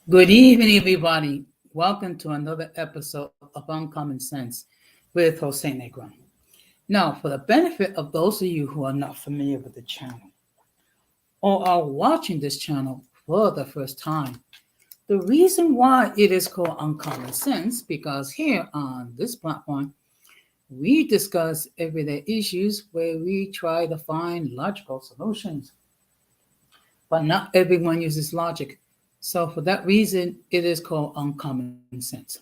Good evening, everybody. Welcome to another episode of Uncommon Sense with Jose Negron. Now, for the benefit of those of you who are not familiar with the channel or are watching this channel for the first time, the reason why it is called Uncommon Sense, because here on this platform, we discuss everyday issues where we try to find logical solutions. But not everyone uses logic. So for that reason, it is called Uncommon Sense.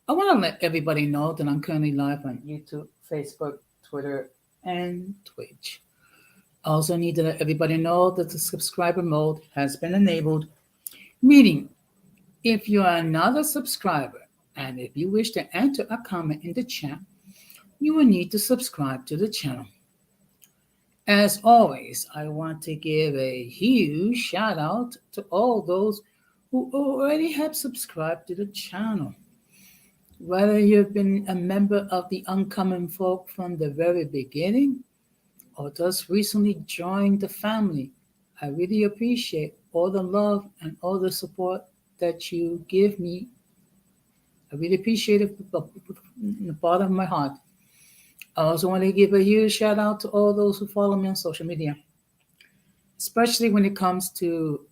I want to let everybody know that I'm currently live on YouTube, Facebook, Twitter, and Twitch. I also need to let everybody know that the subscriber mode has been enabled, meaning if you are not a subscriber and if you wish to enter a comment in the chat, you will need to subscribe to the channel. As always, I want to give a huge shout out to all those who already have subscribed to the channel. Whether you've been a member of the Uncommon Folk from the very beginning or just recently joined the family, I really appreciate all the love and all the support that you give me. I really appreciate it from the bottom of my heart. I also want to give a huge shout out to all those who follow me on social media, especially when it comes to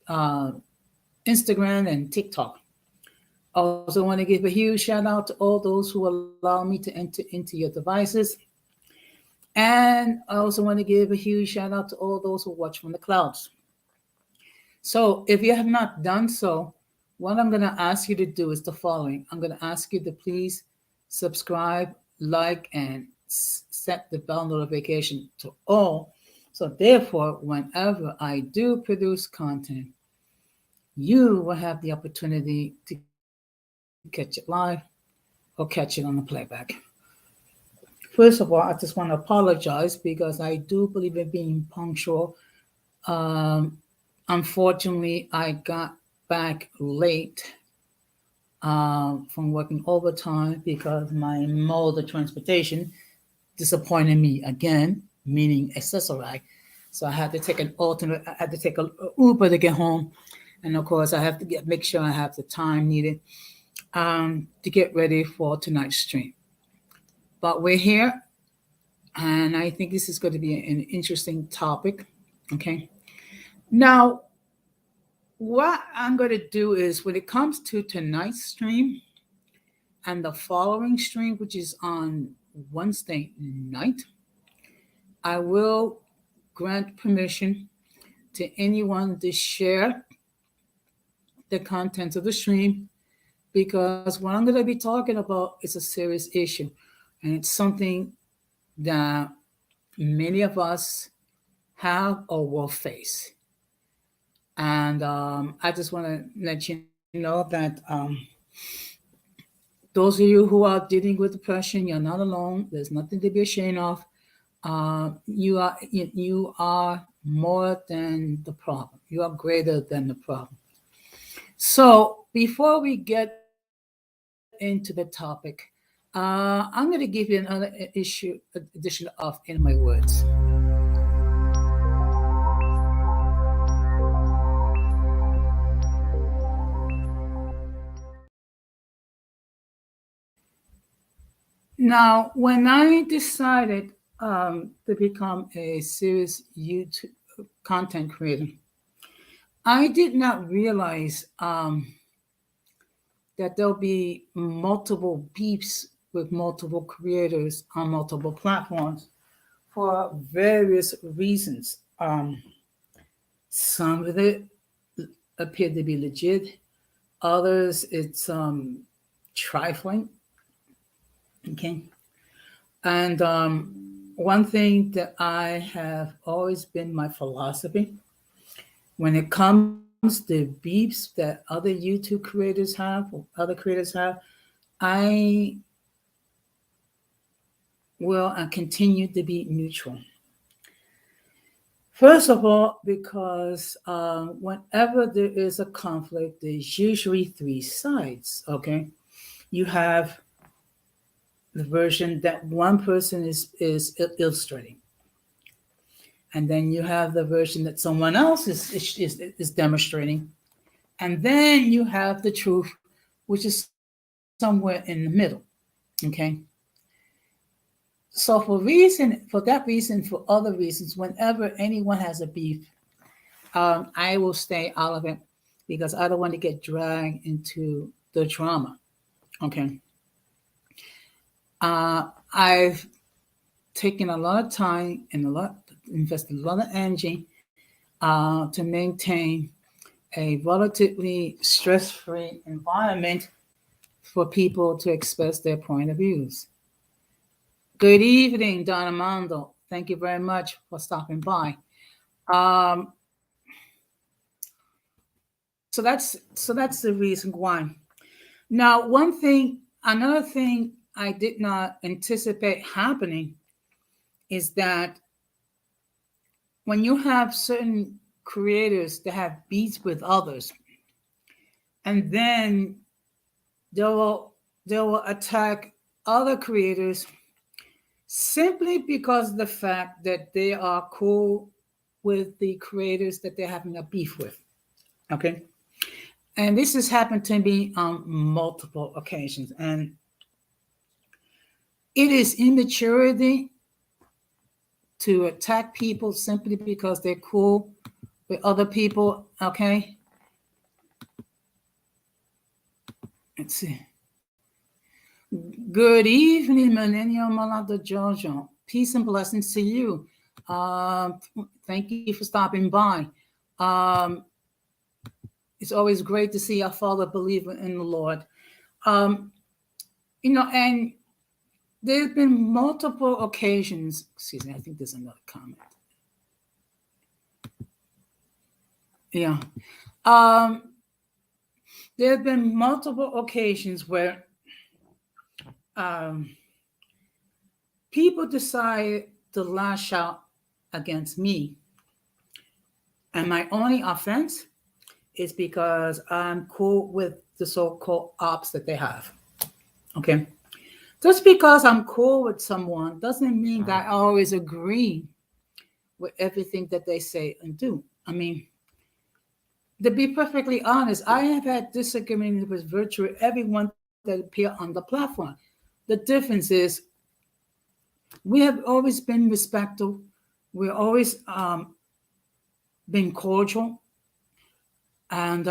Instagram and TikTok. I also want to give a huge shout out to all those who allow me to enter into your devices. And I also want to give a huge shout out to all those who watch from the clouds. So if you have not done so, what I'm going to ask you to do is the following. I'm going to ask you to please subscribe, like, and set the bell notification to all. So therefore, whenever I do produce content, you will have the opportunity to catch it live or catch it on the playback. First of all, I just want to apologize because I do believe in being punctual. Unfortunately, I got back late from working overtime because my mode of transportation disappointed me again, meaning accessory. So I had to take an alternate. I had to take an Uber to get home, and of course, I have to make sure I have the time needed to get ready for tonight's stream. But we're here, and I think this is going to be an interesting topic. Okay, now what I'm going to do is when it comes to tonight's stream and the following stream, which is on Wednesday night, I will grant permission to anyone to share the contents of the stream because what I'm going to be talking about is a serious issue and it's something that many of us have or will face. And I just want to let you know that those of you who are dealing with depression, you're not alone. There's nothing to be ashamed of. You are more than the problem. You are greater than the problem. So before we get into the topic, I'm going to give you another issue, addition of in my words. Now, when I decided to become a serious YouTube content creator, I did not realize that there'll be multiple beefs with multiple creators on multiple platforms for various reasons. Some of it appear to be legit, others it's trifling. Okay, and one thing that I have always been my philosophy when it comes to beefs that other YouTube creators have or other creators have, I will continue to be neutral. First of all, because whenever there is a conflict, there's usually three sides. Okay, you have the version that one person is illustrating, and then you have the version that someone else is demonstrating, and then you have the truth, which is somewhere in the middle. Okay. So for that reason, for other reasons, whenever anyone has a beef, I will stay out of it because I don't want to get dragged into the drama. Okay. I've taken a lot of time and invested a lot of energy to maintain a relatively stress-free environment for people to express their point of views. Good evening, Don Armando. Thank you very much for stopping by. Um, so that's the reason why. Now, another thing I did not anticipate happening is that when you have certain creators that have beats with others, and then they will attack other creators simply because of the fact that they are cool with the creators that they're having a beef with. Okay. And this has happened to me on multiple occasions. And it is immaturity to attack people simply because they're cool with other people. Okay. Let's see. Good evening, Millennial Malata Jojo. Peace and blessings to you. Thank you for stopping by. It's always great to see our fellow believer in the Lord. And there's been multiple occasions. Excuse me, I think there's another comment. Yeah. There have been multiple occasions where people decide to lash out against me. And my only offense is because I'm cool with the so-called ops that they have. Okay. Just because I'm cool with someone doesn't mean that I always agree with everything that they say and do. I mean, to be perfectly honest, I have had disagreements with virtually everyone that appear on the platform. The difference is we have always been respectful. We're always been cordial. And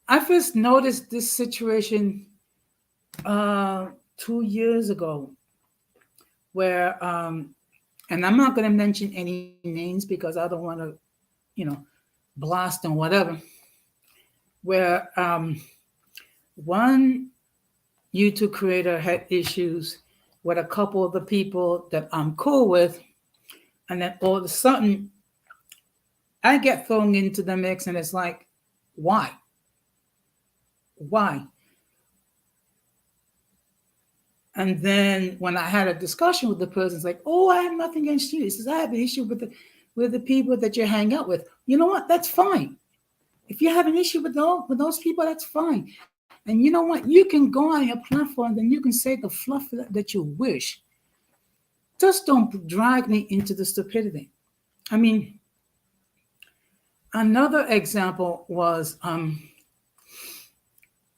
I first noticed this situation 2 years ago where, and I'm not going to mention any names because I don't want to, blast and whatever, where one YouTube creator had issues with a couple of the people that I'm cool with. And then all of a sudden, I get thrown into the mix and it's like, why? Why? And then when I had a discussion with the person, it's like, oh, I have nothing against you. He says, I have an issue with the people that you hang out with. You know what? That's fine. If you have an issue with those people, that's fine. And you know what? You can go on your platform and you can say the fluff that you wish. Just don't drag me into the stupidity. I mean, another example was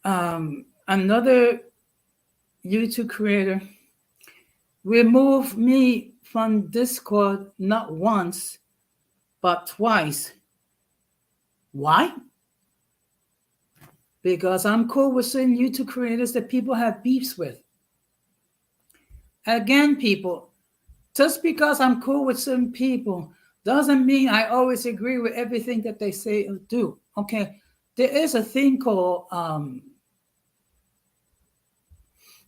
another YouTube creator removed me from Discord not once, but twice. Why? Because I'm cool with certain YouTube creators that people have beefs with. Again, people, just because I'm cool with certain people doesn't mean I always agree with everything that they say or do. Okay, there is a thing called,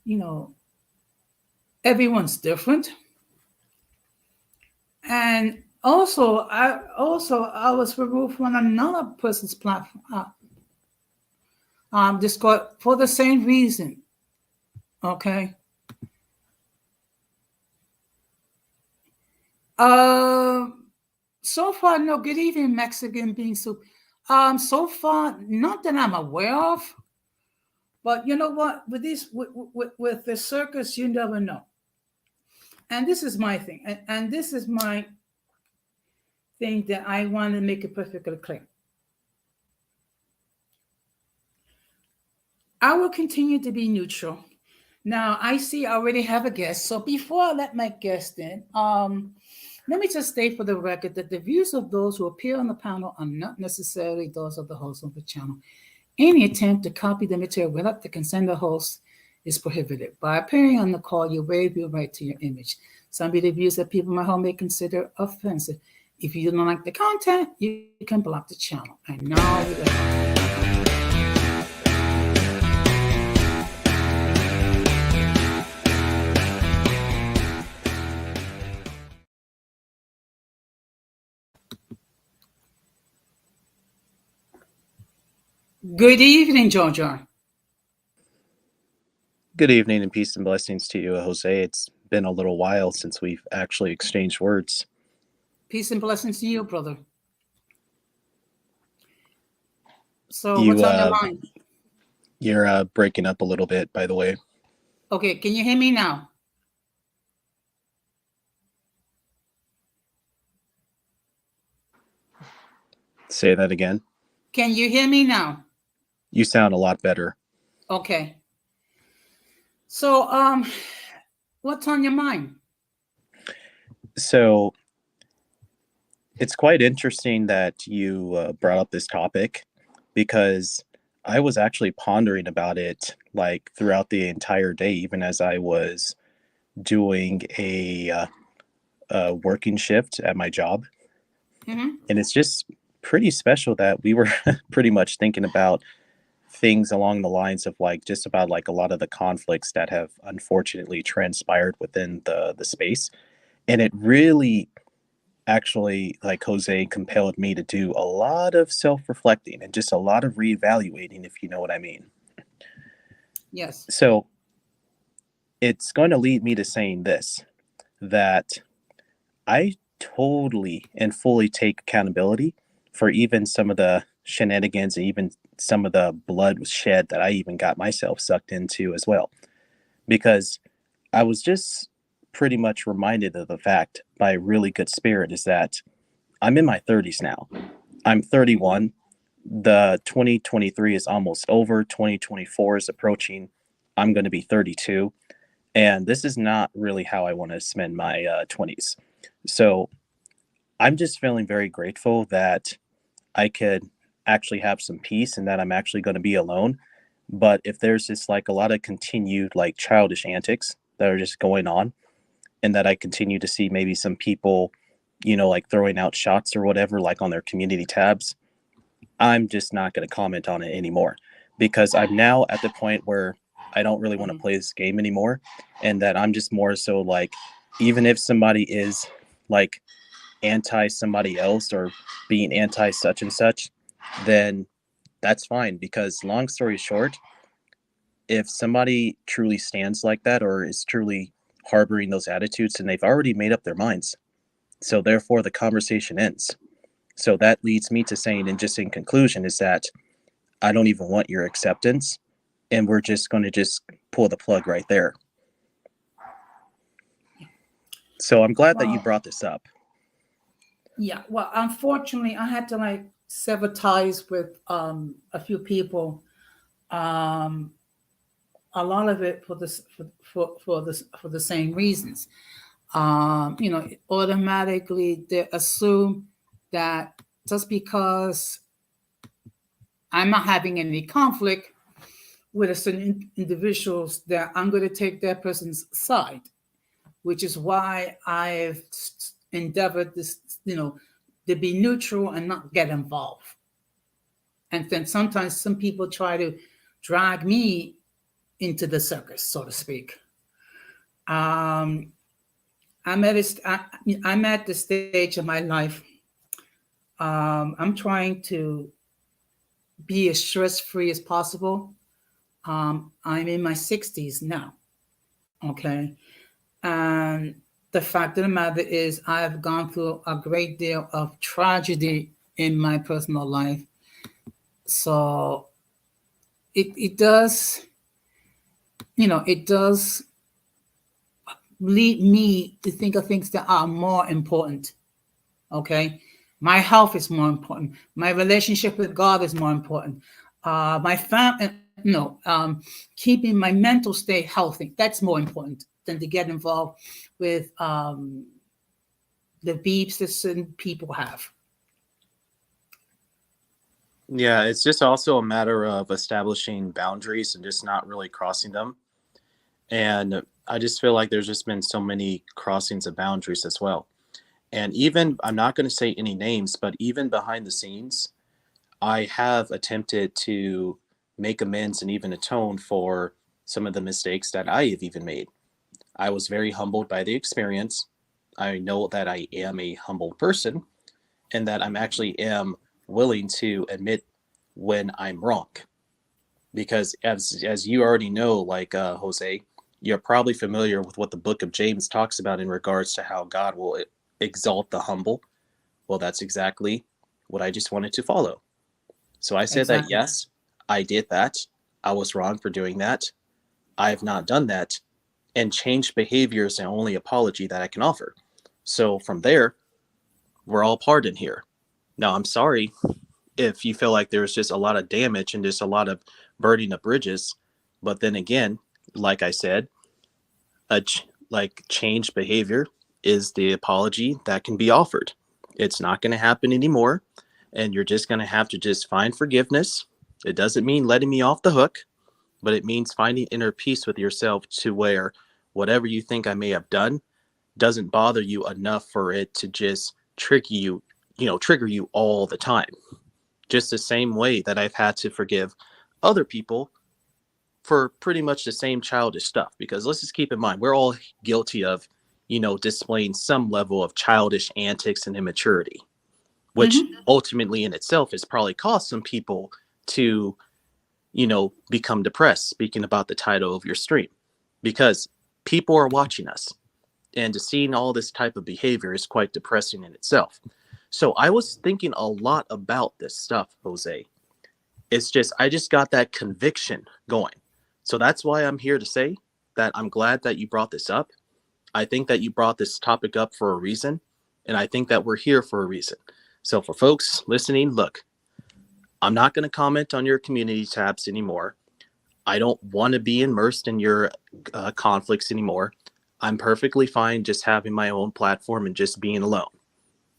you know, everyone's different, and I was removed from another person's platform, Discord for the same reason. Okay, uh, so far, no. Good evening, Mexican being soup. So far, not that I'm aware of. But you know what? With this, with the circus, you never know. And this is my thing, and this is my thing that I want to make it perfectly clear. I will continue to be neutral. Now, I see I already have a guest, so before I let my guest in, let me just state for the record that the views of those who appear on the panel are not necessarily those of the host of the channel. Any attempt to copy the material without the consent of the host is prohibited. By appearing on the call, you waive your right to your image. Some of the views that people in my home may consider offensive. If you don't like the content, you can block the channel. And now we go. Good evening, Georgia. Good evening and peace and blessings to you, Jose. It's been a little while since we've actually exchanged words. Peace and blessings to you, brother. So, what's on your mind? You're breaking up a little bit, by the way. Okay, can you hear me now? Say that again. Can you hear me now? You sound a lot better. Okay. So, what's on your mind? So, it's quite interesting that you brought up this topic because I was actually pondering about it like throughout the entire day, even as I was doing a working shift at my job. Mm-hmm. And it's just pretty special that we were pretty much thinking about things along the lines of like just about like a lot of the conflicts that have unfortunately transpired within the space. And it really actually, like Jose, compelled me to do a lot of self-reflecting and just a lot of reevaluating, if you know what I mean. Yes. So it's going to lead me to saying this, that I totally and fully take accountability for even some of the shenanigans and even some of the blood shed that I even got myself sucked into as well. Because I was just pretty much reminded of the fact by really good spirit is that I'm in my 30s now. I'm 31. The 2023 is almost over. 2024 is approaching. I'm going to be 32. And this is not really how I want to spend my 20s. So I'm just feeling very grateful that I could actually have some peace and that I'm actually going to be alone. But if there's just like a lot of continued like childish antics that are just going on, and that I continue to see maybe some people, you know, like throwing out shots or whatever, like on their community tabs, I'm just not going to comment on it anymore because I'm now at the point where I don't really want to play this game anymore. And that I'm just more so like, even if somebody is like anti somebody else or being anti such and such, then that's fine. Because long story short, if somebody truly stands like that or is truly harboring those attitudes, and they've already made up their minds, so therefore the conversation ends. So that leads me to saying, and just in conclusion, is that I don't even want your acceptance. and we're just going to just pull the plug right there. So I'm glad that you Well, brought this up. yeah. Well, unfortunately, I had to like sever ties with a few people. Um, a lot of it for this for the same reasons. Automatically they assume that just because I'm not having any conflict with a certain individuals, that I'm going to take that person's side, which is why I've endeavored this, to be neutral and not get involved. And then sometimes some people try to drag me into the circus, so to speak. Um, I'm at the stage of my life. I'm trying to be as stress free as possible. I'm in my 60s now. Okay. And the fact of the matter is, I have gone through a great deal of tragedy in my personal life. So it does, it does lead me to think of things that are more important. Okay. My health is more important. My relationship with God is more important. My family, keeping my mental state healthy, that's more important than to get involved with the beeps that certain people have. Yeah, it's just also a matter of establishing boundaries and just not really crossing them. And I just feel like there's just been so many crossings of boundaries as well. And even, I'm not going to say any names, but even behind the scenes, I have attempted to make amends and even atone for some of the mistakes that I have even made. I was very humbled by the experience. I know that I am a humble person and that I'm actually am willing to admit when I'm wrong. Because as you already know, like Jose, you're probably familiar with what the book of James talks about in regards to how God will exalt the humble. Well, that's exactly what I just wanted to follow. So I said that, Exactly. yes, I did that. I was wrong for doing that. I have not done that, and changed behavior is the only apology that I can offer. So from there, we're all pardoned here. Now, I'm sorry if you feel like there's just a lot of damage and just a lot of burning of bridges. But then again, like I said, like changed behavior is the apology that can be offered. It's not going to happen anymore. And you're just going to have to just find forgiveness. It doesn't mean letting me off the hook, but it means finding inner peace with yourself to where whatever you think I may have done doesn't bother you enough for it to just trigger you all the time. Just the same way that I've had to forgive other people for pretty much the same childish stuff. Because let's just keep in mind, we're all guilty of, displaying some level of childish antics and immaturity, which Mm-hmm. ultimately in itself has probably caused some people to, become depressed, speaking about the title of your stream, because people are watching us. And to seeing all this type of behavior is quite depressing in itself. So I was thinking a lot about this stuff, Jose. It's just, I just got that conviction going. So that's why I'm here to say that I'm glad that you brought this up. I think that you brought this topic up for a reason. And I think that we're here for a reason. So for folks listening, look, I'm not going to comment on your community tabs anymore. I don't want to be immersed in your conflicts anymore. I'm perfectly fine just having my own platform and just being alone.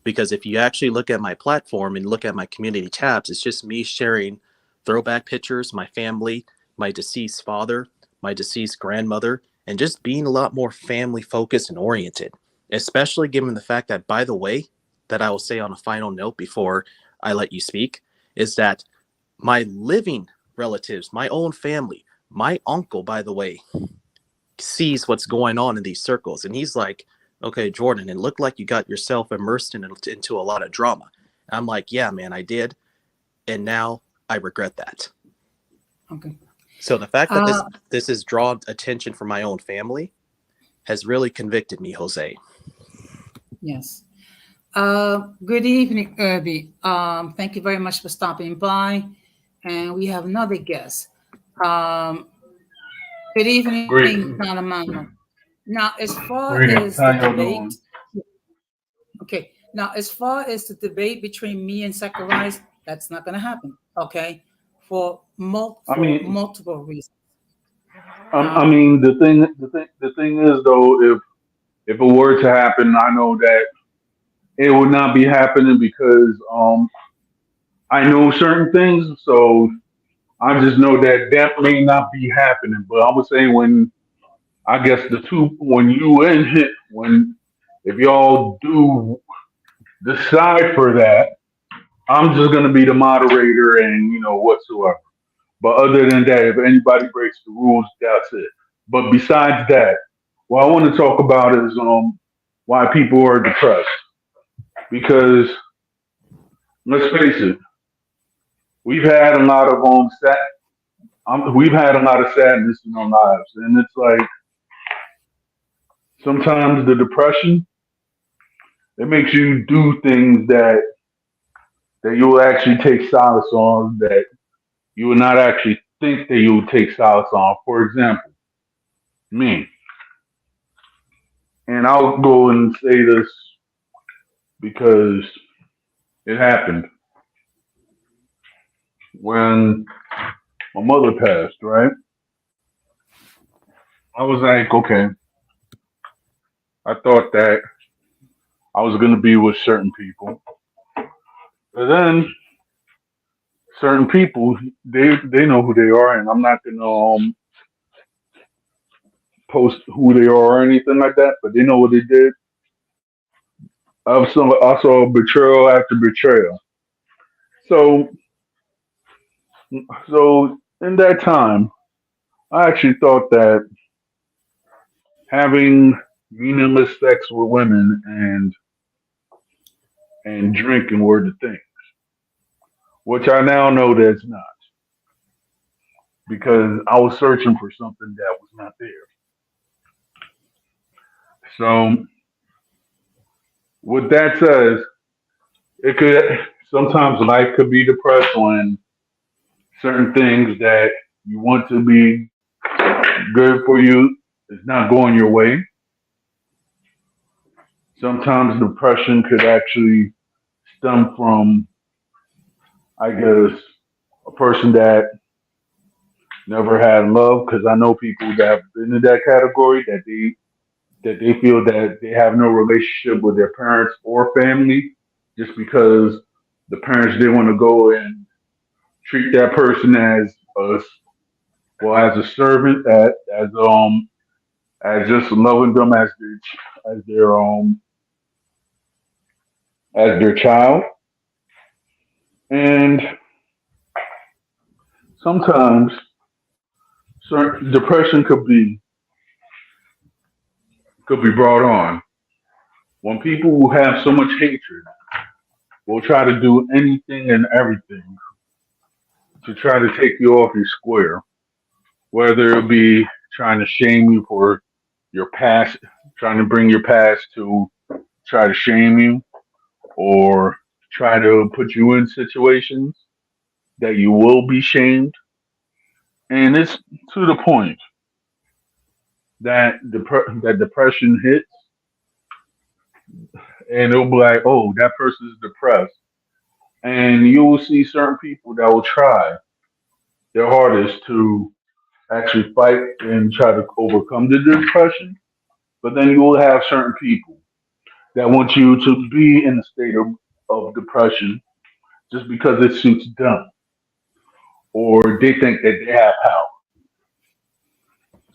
Because if you actually look at my platform and look at my community tabs, it's just me sharing throwback pictures, my family, my deceased father, my deceased grandmother, and just being a lot more family focused and oriented, especially given the fact that, by the way, that I will say on a final note before I let you speak, is that my living relatives, my own family, my uncle, by the way, sees what's going on in these circles. And he's like, okay, Jordan, it looked like you got yourself immersed into a lot of drama. And I'm like, yeah, man, I did. And now I regret that. Okay. So the fact that Uh, this has drawn attention from my own family has really convicted me, Jose. yes. Good evening, Irby. Thank you very much for stopping by. And we have another guest. Um, Good evening, Great, Donna Mano. Now, as far as greetings. the How y'all debate, doing? okay. Now, as far as the debate between me and Zacharias, that's not going to happen. Okay, I for mean, multiple reasons. I Um, mean, the thing is though, if it were to happen, I know that it would not be happening because I know certain things, so I just know that that may not be happening. But I would say when I guess the two when you and hit when if y'all do decide for that, I'm just gonna be the moderator and whatsoever. But other than that, if anybody breaks the rules, that's it. But besides that, what I want to talk about is why people are depressed. Because let's face it, we've had a lot of we've had a lot of sadness in our lives, and it's like sometimes the depression it makes you do things that you will actually take solace on that you would not actually think that you would take solace on. For example, me, and I'll go and say this because it happened when my mother passed, right? I was like, okay, I thought that I was going to be with certain people. But then certain people, they know who they are, and I'm not going to post who they are or anything like that, but they know what they did. I saw betrayal after betrayal. So, so in that time, I actually thought that having meaningless sex with women and drinking were the thing, which I now know that's not because I was searching for something that was not there. So, with that says, it could sometimes life could be depressed when certain things that you want to be good for you is not going your way. Sometimes depression could actually stem from, I guess, a person that never had love. Because I know people that have been in that category that they feel that they have no relationship with their parents or family just because the parents didn't want to go and treat that person as a as a servant, as just loving them as their as their child. And sometimes certain depression could be brought on when people who have so much hatred will try to do anything and everything to try to take you off your square, whether it be trying to shame you for your past, trying to bring your past to try to shame you, or try to put you in situations that you will be shamed. And it's to the point that that depression hits, and it'll be like, oh, that person is depressed, and you will see certain people that will try their hardest to actually fight and try to overcome the depression. But then you will have certain people that want you to be in a state of depression just because it suits them or they think that they have power.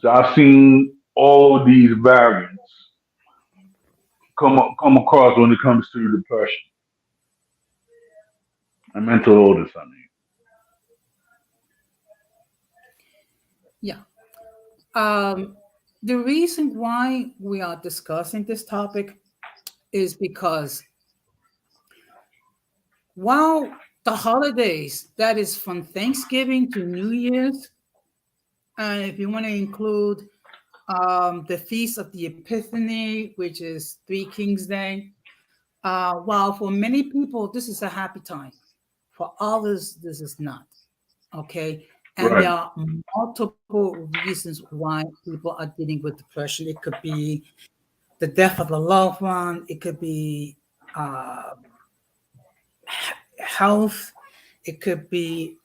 So I've seen all these variants come across when it comes to depression and mental illness. I mean, yeah. Um, the reason why we are discussing this topic is because while the holidays, that is from Thanksgiving to New Year's, and if you want to include the Feast of the Epiphany, which is Three Kings Day, while for many people this is a happy time, for others this is not. Okay, And Right. there are multiple reasons why people are dealing with depression. It could be the death of a loved one, it could be uh, health, it could be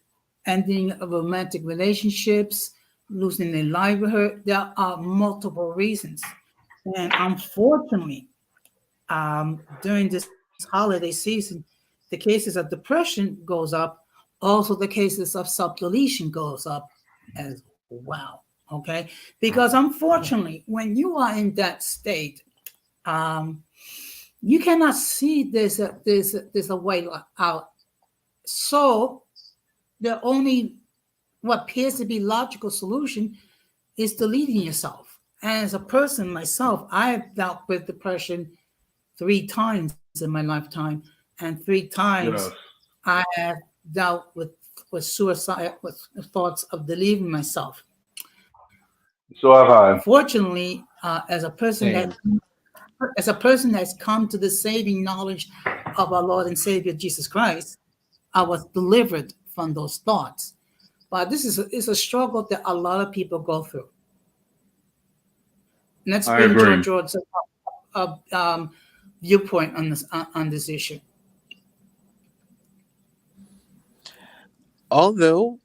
ending of romantic relationships, losing their livelihood. There are multiple reasons. And unfortunately, during this holiday season, the cases of depression goes up. Also, the cases of self-deletion goes up as well. Okay, because unfortunately, when you are in that state, um, you cannot see there's a way out. So the only what appears to be logical solution is deleting yourself. And as a person myself, I have dealt with depression 3 times in my lifetime, and 3 times Yes. I have dealt with suicide, with thoughts of deleting myself. So have I. Fortunately, Same. as a person that's come to the saving knowledge of our Lord and Savior Jesus Christ, I was delivered from those thoughts. But this is a struggle that a lot of people go through. Let's I bring agree. George's viewpoint on this issue. Although,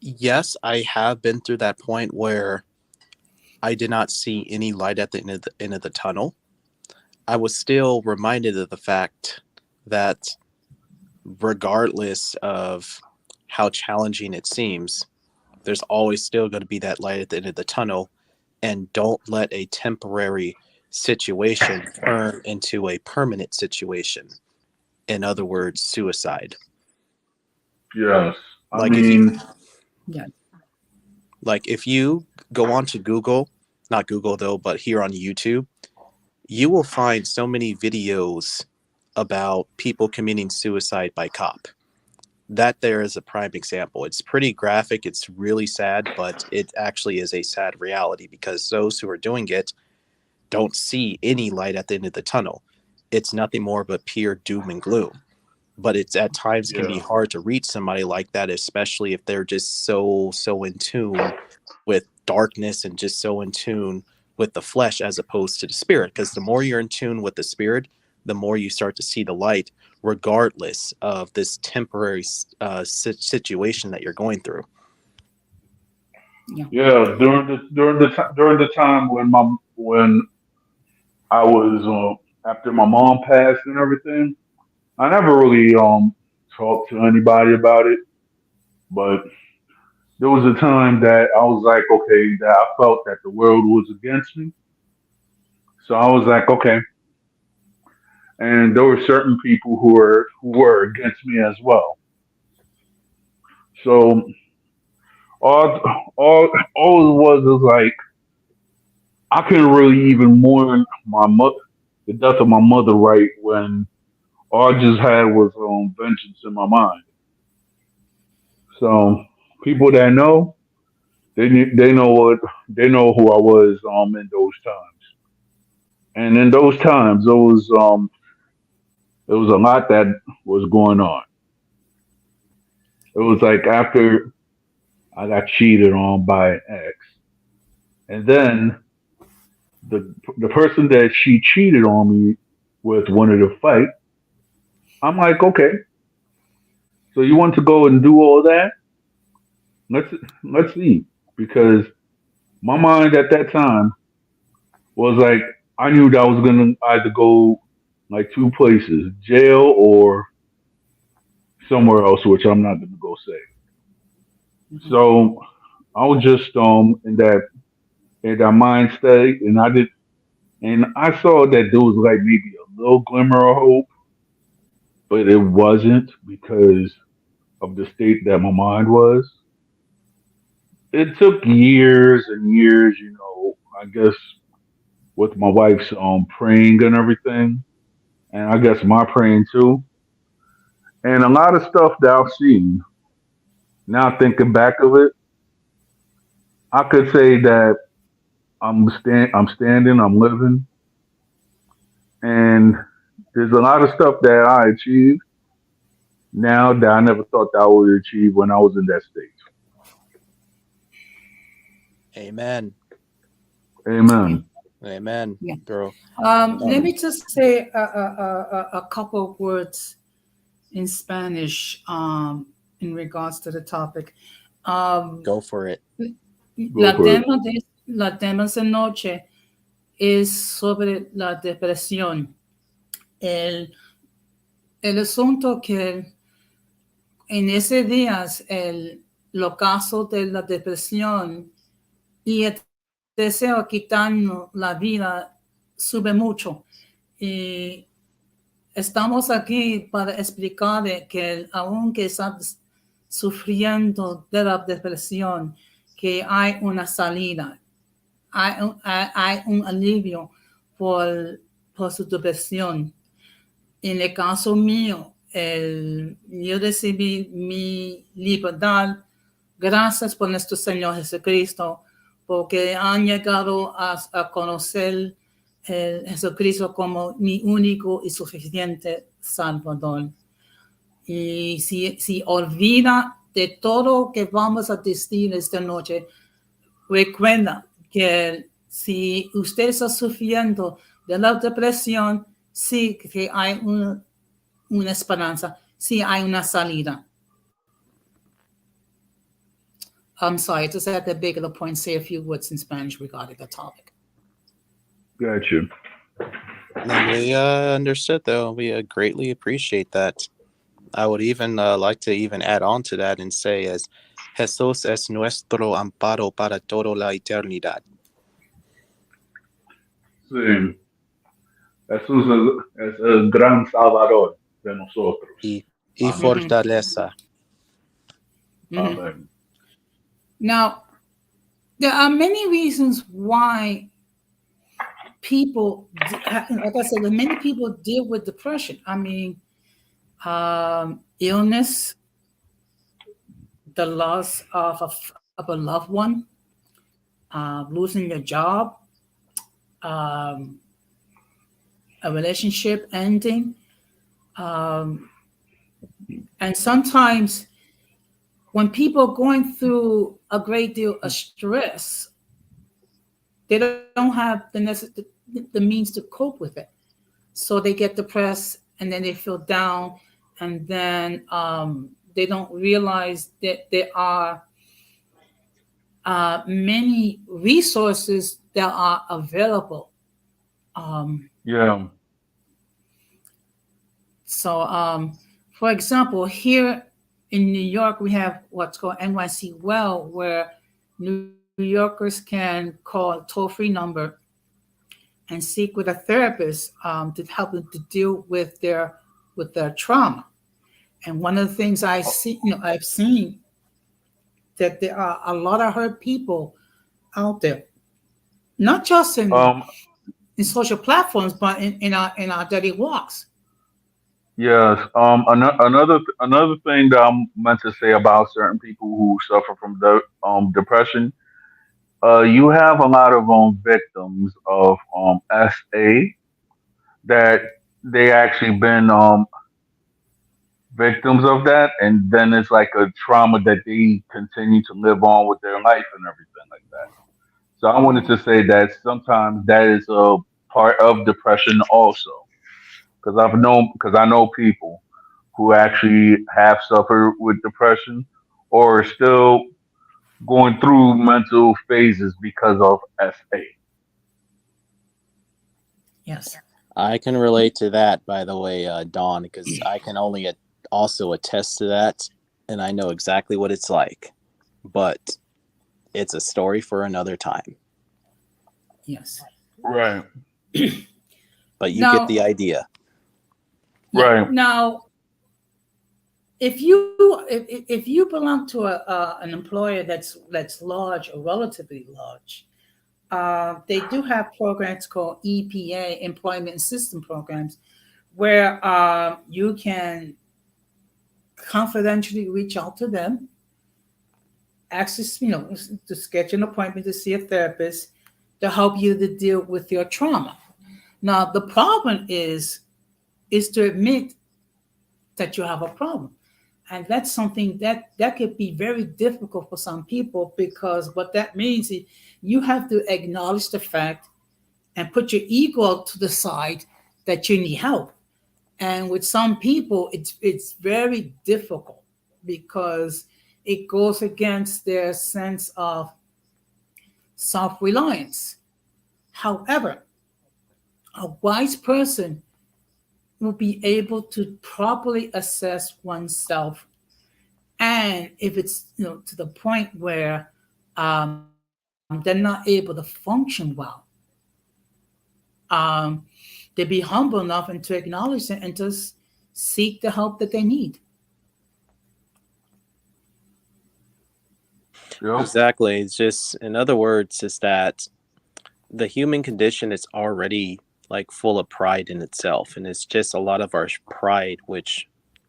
yes, I have been through that point where I did not see any light at the end of the tunnel. I was still reminded of the fact that regardless of how challenging it seems, there's always still going to be that light at the end of the tunnel. And don't let a temporary situation turn into a permanent situation. In other words, suicide. Yes. I Like if you mean, Yeah. like if you go onto Google, not Google though, but here on YouTube, you will find so many videos about people committing suicide by cop. That there is a prime example. It's pretty graphic, it's really sad, but it actually is a sad reality because those who are doing it don't see any light at the end of the tunnel. It's nothing more but pure doom and gloom. But it's at times can be yeah. hard to reach somebody like that, especially if they're just so in tune with darkness and just so in tune with the flesh as opposed to the spirit. Because the more you're in tune with the spirit, the more you start to see the light, regardless of this temporary situation that you're going through. Yeah. Yeah. During the time when I was after my mom passed and everything, I never really talked to anybody about it. But there was a time that I was like, okay, that I felt that the world was against me. So I was like, okay. And there were certain people who were against me as well. So all all it was like I couldn't really even mourn the death of my mother right when all I just had was vengeance in my mind. So people that know they know what they know who I was in those times. And in those times there was a lot that was going on. It was like after I got cheated on by an ex, and then the person that she cheated on me with wanted to fight. I'm like, okay, so you want to go and do all that? Let's let's see, because my mind at that time was like I knew that I was gonna either go like two places, jail or somewhere else, which I'm not gonna go say. Mhm. So I was just in that mind state, and I saw that there was like maybe a little glimmer of hope, but it wasn't because of the state that my mind was. It took years and years, I guess with my wife's praying and everything, and I guess my praying too, and a lot of stuff that I've seen. Now thinking back of it, I could say that I'm standing, I'm living, and there's a lot of stuff that I achieved now that I never thought that I would achieve when I was in that stage. Amen. Amen. Amen, Yeah. bro. Let me just say a couple of words in Spanish in regards to the topic. Um, Go for it. Go for it. la tema de noche es sobre la depresión. El, el asunto que en ese días el ocaso de la depresión y el deseo de quitarnos la vida sube mucho. Y estamos aquí para explicar que aunque estás sufriendo de la depresión, que hay una salida, hay un alivio por su depresión. En el caso mío, yo recibí mi libertad gracias por nuestro Señor Jesucristo, porque han llegado a conocer Jesucristo como mi único y suficiente Salvador. Y si olvida de todo que vamos a decir esta noche, recuerda que si usted está sufriendo de la depresión, sí que hay una esperanza, sí hay una salida. I'm sorry, I just had to beg the point, say a few words in Spanish regarding the topic. Gotcha. And we understood, though. We greatly appreciate that. I would even like to even add on to that and say, as Jesús es nuestro amparo para toda la eternidad. Sí. Jesús es el gran salvador de nosotros. Y Amén. fortaleza. Amen. Now, there are many reasons why people, like I said, many people deal with depression. I mean, illness, the loss of a loved one, losing your job, a relationship ending. And sometimes when people are going through a great deal of stress, they don't have the means to cope with it. So they get depressed and then they feel down, and then they don't realize that there are many resources that are available. Yeah. So, for example, here in New York, we have what's called NYC Well, where New Yorkers can call a toll-free number and seek with a therapist to help them to deal with their trauma. And one of the things I've seen that there are a lot of hurt people out there, not just in social platforms, but in our daily walks. Yes. Another thing that I'm meant to say about certain people who suffer from depression. You have a lot of victims of SA that they actually been victims of that, and then it's like a trauma that they continue to live on with their life and everything like that. So I wanted to say that sometimes that is a part of depression also, because I know people who actually have suffered with depression or are still going through mental phases because of SA. Yes. I can relate to that, by the way, Dawn, because I can only also attest to that, and I know exactly what it's like. But it's a story for another time. Yes. Right. But you get the idea. Yeah. Right. Now, if you belong to an employer that's large or relatively large, they do have programs called EPA, Employment Assistance Programs, where you can confidentially reach out to them, access, to schedule an appointment to see a therapist to help you to deal with your trauma. Now, the problem is to admit that you have a problem. And that's something that could be very difficult for some people, because what that means is you have to acknowledge the fact and put your ego to the side that you need help. And with some people, it's very difficult because it goes against their sense of self-reliance. However, a wise person will be able to properly assess oneself, and if it's to the point where they're not able to function well, um, they be humble enough and to acknowledge it and just seek the help that they need. Yep. Exactly. It's just, in other words, is that the human condition is already like full of pride in itself. And it's just a lot of our pride which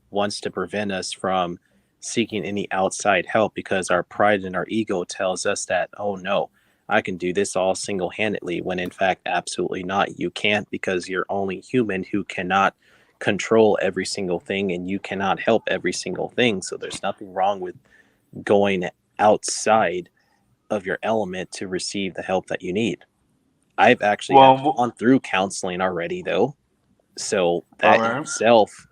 wants to prevent us from seeking any outside help, because our pride and our ego tells us that, oh no, I can do this all single handedly, when in fact, absolutely not. You can't, because you're only human who cannot control every single thing and you cannot help every single thing. So there's nothing wrong with going outside of your element to receive the help that you need. I've actually have Well, gone through counseling already though. So all that in right. itself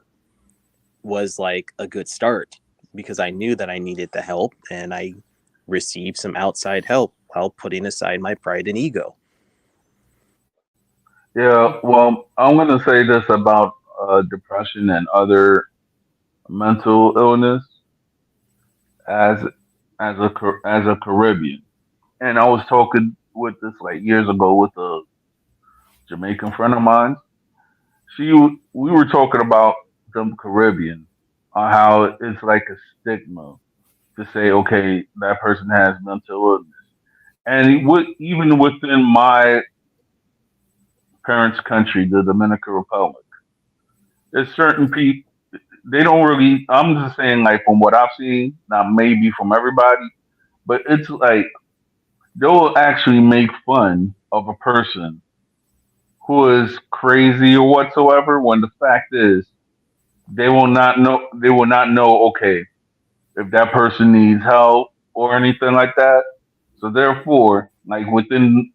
was like a good start, because I knew that I needed the help and I received some outside help while putting aside my pride and ego. Yeah. Well, I'm gonna say this about depression and other mental illness as as a Caribbean. And I was talking with this like years ago with a Jamaican friend of mine. We were talking about the Caribbean, on how it's like a stigma to say, okay, that person has mental illness. And even within my parents' country, the Dominican Republic, there's certain people, they don't really, I'm just saying, like, from what I've seen, not maybe from everybody, but it's like they'll actually make fun of a person who is crazy or whatsoever, when the fact is they will not know, okay, if that person needs help or anything like that. So therefore, like within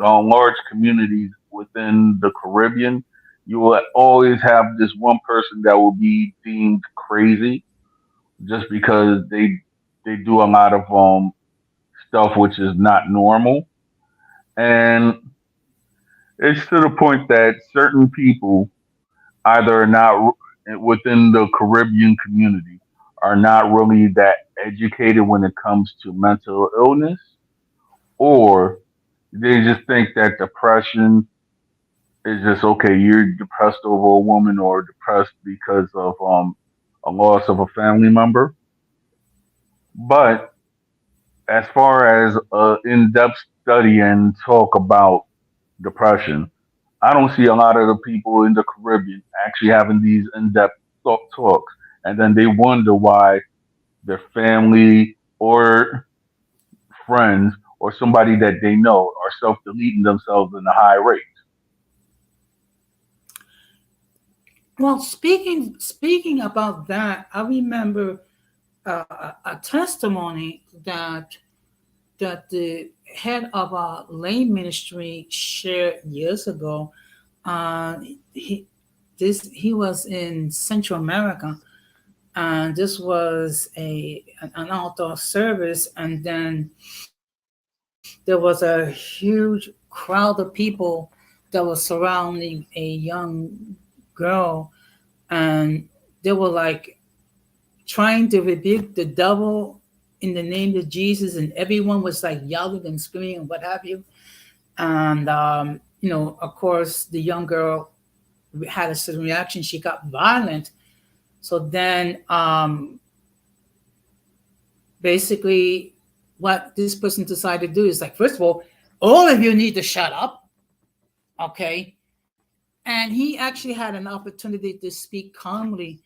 large communities within the Caribbean, you will always have this one person that will be deemed crazy just because they do a lot of stuff which is not normal. And it's to the point that certain people either are not within the Caribbean community are not really that educated when it comes to mental illness, or they just think that depression is just okay. You're depressed over a woman, or depressed because of a loss of a family member. But as far as in-depth study and talk about depression, I don't see a lot of the people in the Caribbean actually having these in-depth talks, and then they wonder why their family or friends or somebody that they know are self-deleting themselves in a high rate. Well, speaking about that, I remember a testimony that the head of a lay ministry shared years ago. Uh, he he was in Central America, and this was an outdoor service, and then there was a huge crowd of people that was surrounding a young girl, and they were like trying to rebuke the devil in the name of Jesus, and everyone was like yelling and screaming and what have you. And of course, the young girl had a certain reaction. She got violent. So then, basically, what this person decided to do is like, first of all of you need to shut up, okay? And he actually had an opportunity to speak calmly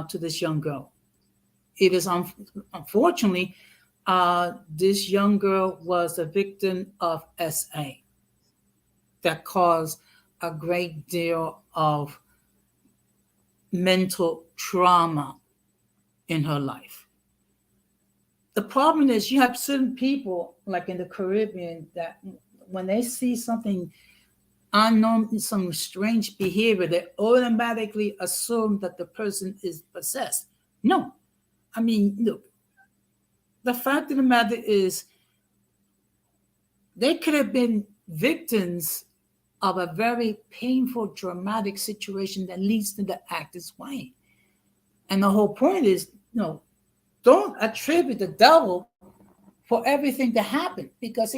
to this young girl. It is unfortunately, this young girl was a victim of SA that caused a great deal of mental trauma in her life. The problem is you have certain people, like in the Caribbean, that when they see something unknown, some strange behavior, they automatically assume that the person is possessed. No. I mean, look, the fact of the matter is they could have been victims of a very painful, dramatic situation that leads to the act this way. And the whole point is, don't attribute the devil for everything that happened, because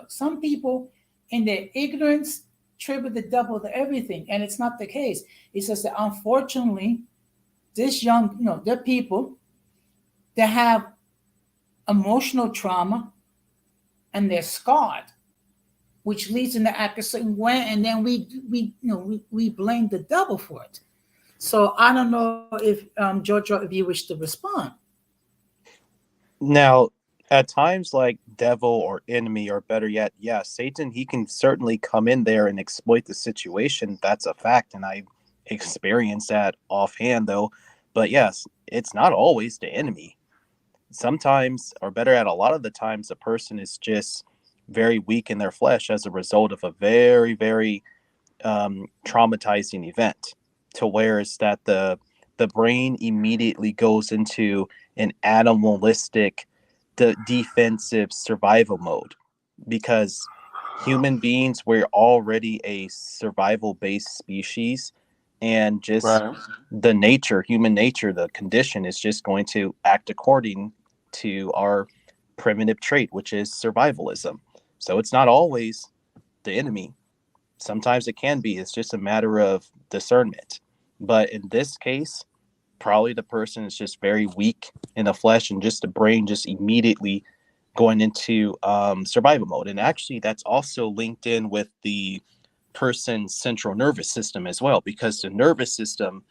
some people in their ignorance attribute the devil to everything, and it's not the case. It says that unfortunately, this there are people that have emotional trauma and they're scarred, which leads them to act a certain way, and then we blame the devil for it. So I don't know if Georgia, if you wish to respond. Now, at times like devil or enemy, or better yet, yeah, Satan, he can certainly come in there and exploit the situation. That's a fact, and I experienced that offhand though. But yes, it's not always the enemy. Sometimes, or better yet, a lot of the times, a person is just very weak in their flesh as a result of a very, very traumatizing event, to where it's that the brain immediately goes into an animalistic, defensive survival mode, because human beings, we're already a survival based species, and just Right. human nature, the condition is just going to act according to our primitive trait, which is survivalism. So it's not always the enemy. Sometimes it can be. It's just a matter of discernment. But in this case, probably the person is just very weak in the flesh, and just the brain just immediately going into survival mode. And actually, that's also linked in with the person's central nervous system as well, because the nervous system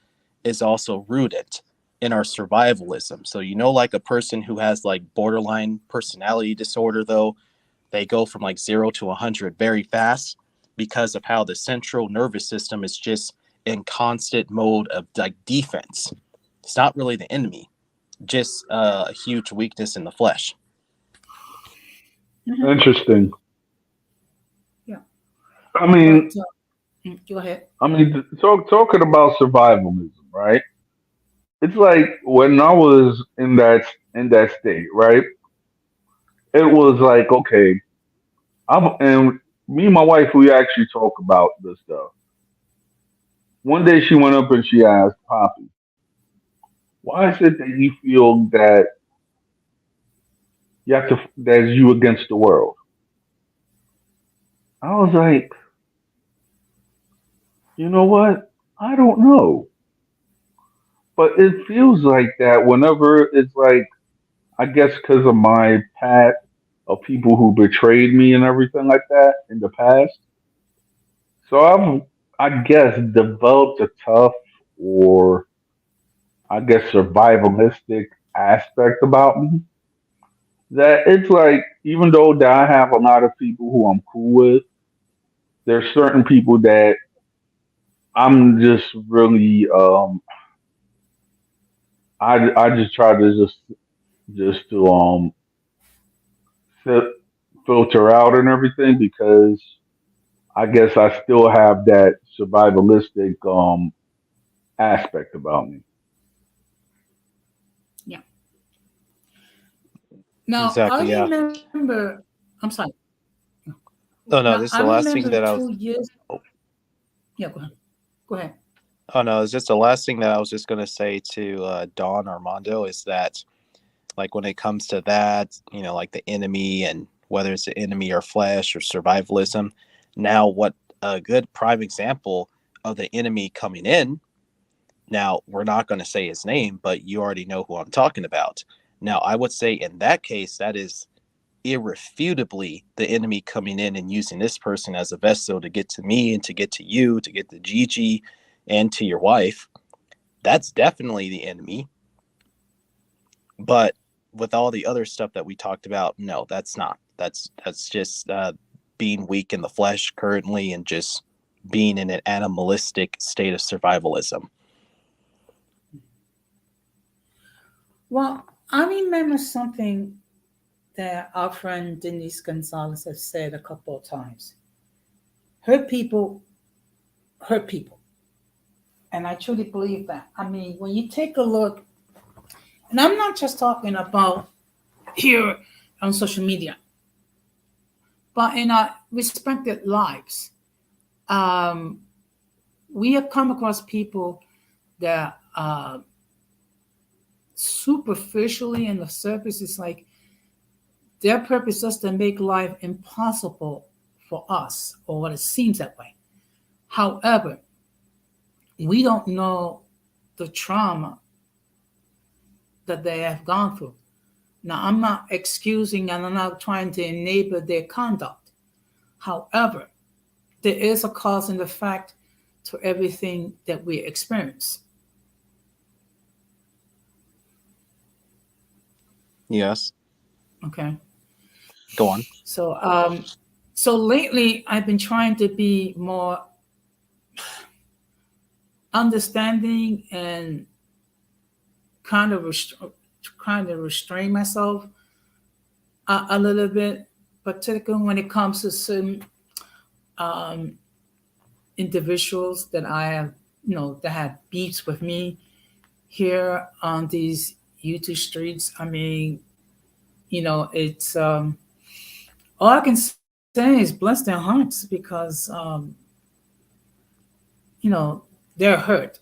is also rooted in our survivalism. So, like a person who has like borderline personality disorder, though, they go from like 0 to 100 very fast, because of how the central nervous system is just in constant mode of like defense. It's not really the enemy, just a huge weakness in the flesh. Mhm. Interesting. Yeah. I mean, Go ahead. talking about survivalism, right? It's like when I was in that state, right? It was like, okay, and me and my wife, we actually talk about this stuff. One day she went up and she asked Poppy, "Why is it that you feel that that you against the world?" I was like, you know what? I don't know, but it feels like that whenever it's like, I guess because of my past of people who betrayed me and everything like that in the past. So I guess, developed a tough, or I guess survivalistic aspect about me. That it's like, even though that I have a lot of people who I'm cool with, there's certain people that I'm just really I just try to just to fil- filter out and everything, because I guess I still have that survivalistic aspect about me. Yeah. Now I Exactly, yeah. remember. I'm sorry. Oh no, Now this is I the last thing remember that I was. 2 years. Oh, Yeah. Go ahead. Go ahead. oh no, it's just the last thing that I was just going to say to Don Armando is that, like, when it comes to that, like the enemy, and whether it's the enemy or flesh or survivalism. Now, what a good prime example of the enemy coming in. Now, we're not going to say his name, but you already know who I'm talking about. Now, I would say in that case, that is irrefutably the enemy coming in and using this person as a vessel to get to me and to get to you, to get to Gigi and to your wife. That's definitely the enemy. But with all the other stuff that we talked about, no, that's not. That's just being weak in the flesh currently, and just being in an animalistic state of survivalism. Well, I remember something that our friend Denise Gonzalez has said a couple of times. Hurt people hurt people. And I truly believe that. I mean, when you take a look, and I'm not just talking about here on social media, but in our respected lives, um, we have come across people that superficially in the surface is like their purpose is to make life impossible for us, or what it seems that way. However, we don't know the trauma that they have gone through. Now, I'm not excusing and I'm not trying to enable their conduct. However, there is a cause and effect to everything that we experience. Yes. Okay. Go on. So, so lately I've been trying to be more understanding and kind of kind of restrain myself a little bit, particularly when it comes to certain um, individuals that I have, that had beefs with me here on these YouTube streets. I mean, it's all I can say is bless their hearts because you know they're hurt.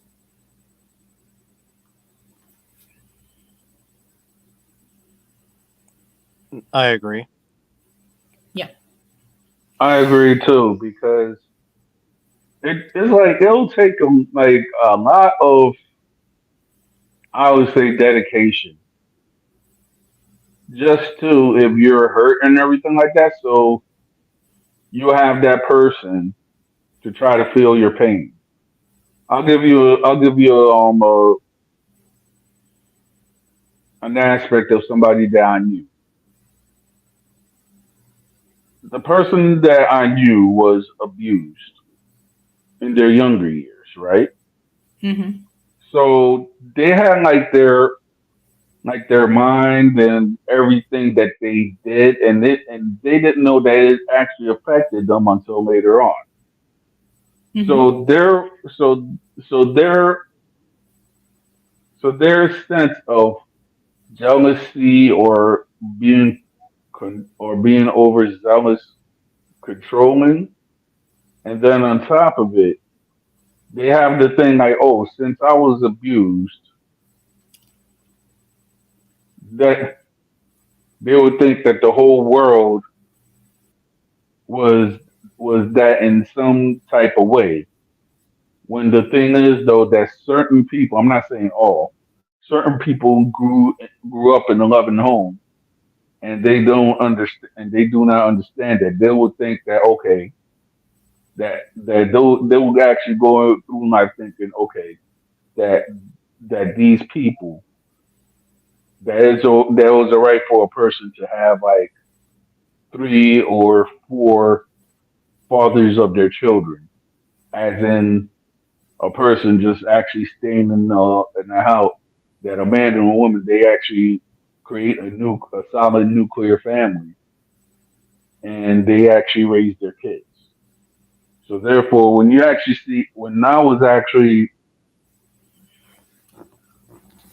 I agree. Yeah. I agree too because it's like it'll take them like a lot of, I would say, dedication just to, if you're hurt and everything like that. So you have that person to try to feel your pain. I'll give you an aspect of somebody that I knew. The person that I knew was abused in their younger years, right? Mm-hmm. So they had like their mind and everything that they did, and they didn't know that it actually affected them until later on. Mm-hmm. So so their their sense of jealousy or being being overzealous, controlling, and then on top of it, they have the thing like, oh, since I was abused, that they would think that the whole world was that in some type of way. When the thing is though that certain people, I'm not saying all, certain people grew up in a loving home and they don't understand and they do not understand that they would think that okay, they will actually go through life thinking, okay, that these people, that was a right for a person to have like 3 or 4 fathers of their children, as in a person just actually staying in the house, that a man and a woman, they actually create a solid nuclear family and they actually raise their kids. So therefore, when you actually see, when I was actually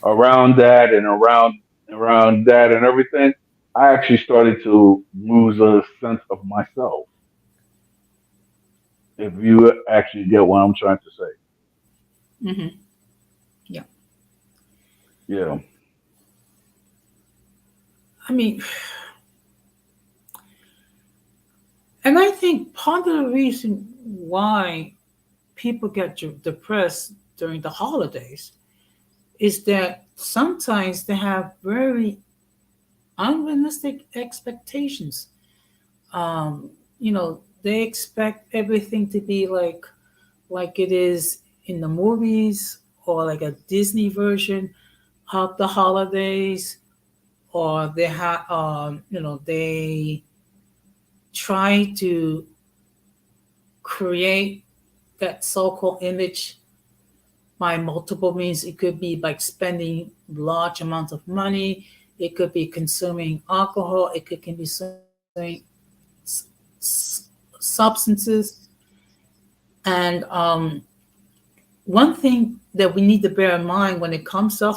around that and around that and everything, I actually started to lose a sense of myself. If you actually get what I'm trying to say, Mm-hmm. Yeah. yeah. I mean, and I think part of the reason why people get depressed during the holidays is that sometimes they have very unrealistic expectations. They expect everything to be like it is in the movies, or like a Disney version of the holidays, or they try to create that so-called image. by multiple means. It could be like spending large amounts of money. It could be consuming alcohol. It could be consuming substances. And one thing that we need to bear in mind when it comes to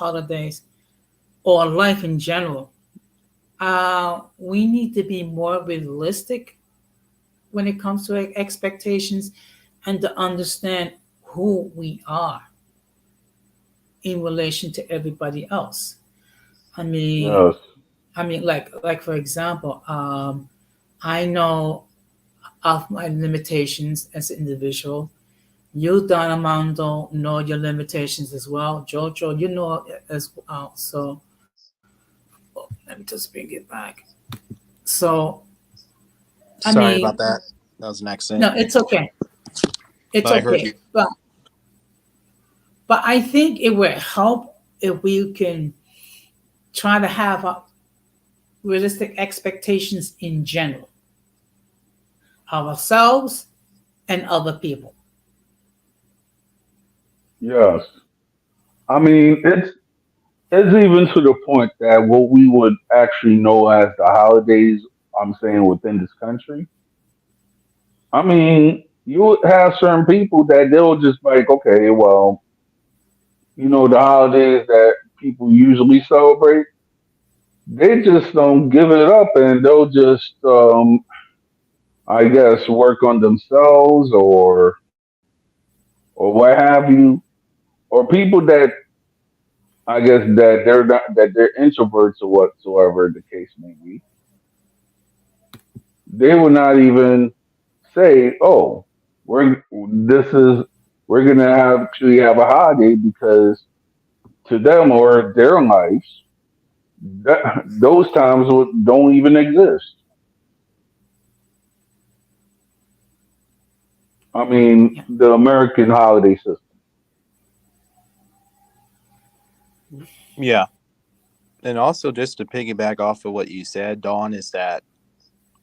holidays or life in general, we need to be more realistic when it comes to expectations and to understand who we are in relation to everybody else. I mean, Yes. like for example, I know of my limitations as an individual. You, Don Armando, know your limitations as well. Jojo, you know as well. So let me just bring it back. So, I Sorry mean, about that. That was an no, accident. it's okay. It's But I heard okay. you. But I think it would help if we can try to have realistic expectations in general of ourselves and other people. Yes. I mean, it's even to the point that what we would actually know as the holidays, I'm saying within this country. I mean, you would have certain people that they'll just like, okay, well, the holidays that people usually celebrate, they just don't give it up and they'll just, I guess, work on themselves or what have you. Or people that I guess that they're not that they're introverts or whatsoever the case may be, they will not even say, "Oh, this is we're gonna have actually have a holiday," because to them or their lives, those times don't even exist. I mean, Yeah. the American holiday system. Yeah. And also, just to piggyback off of what you said, Dawn, is that,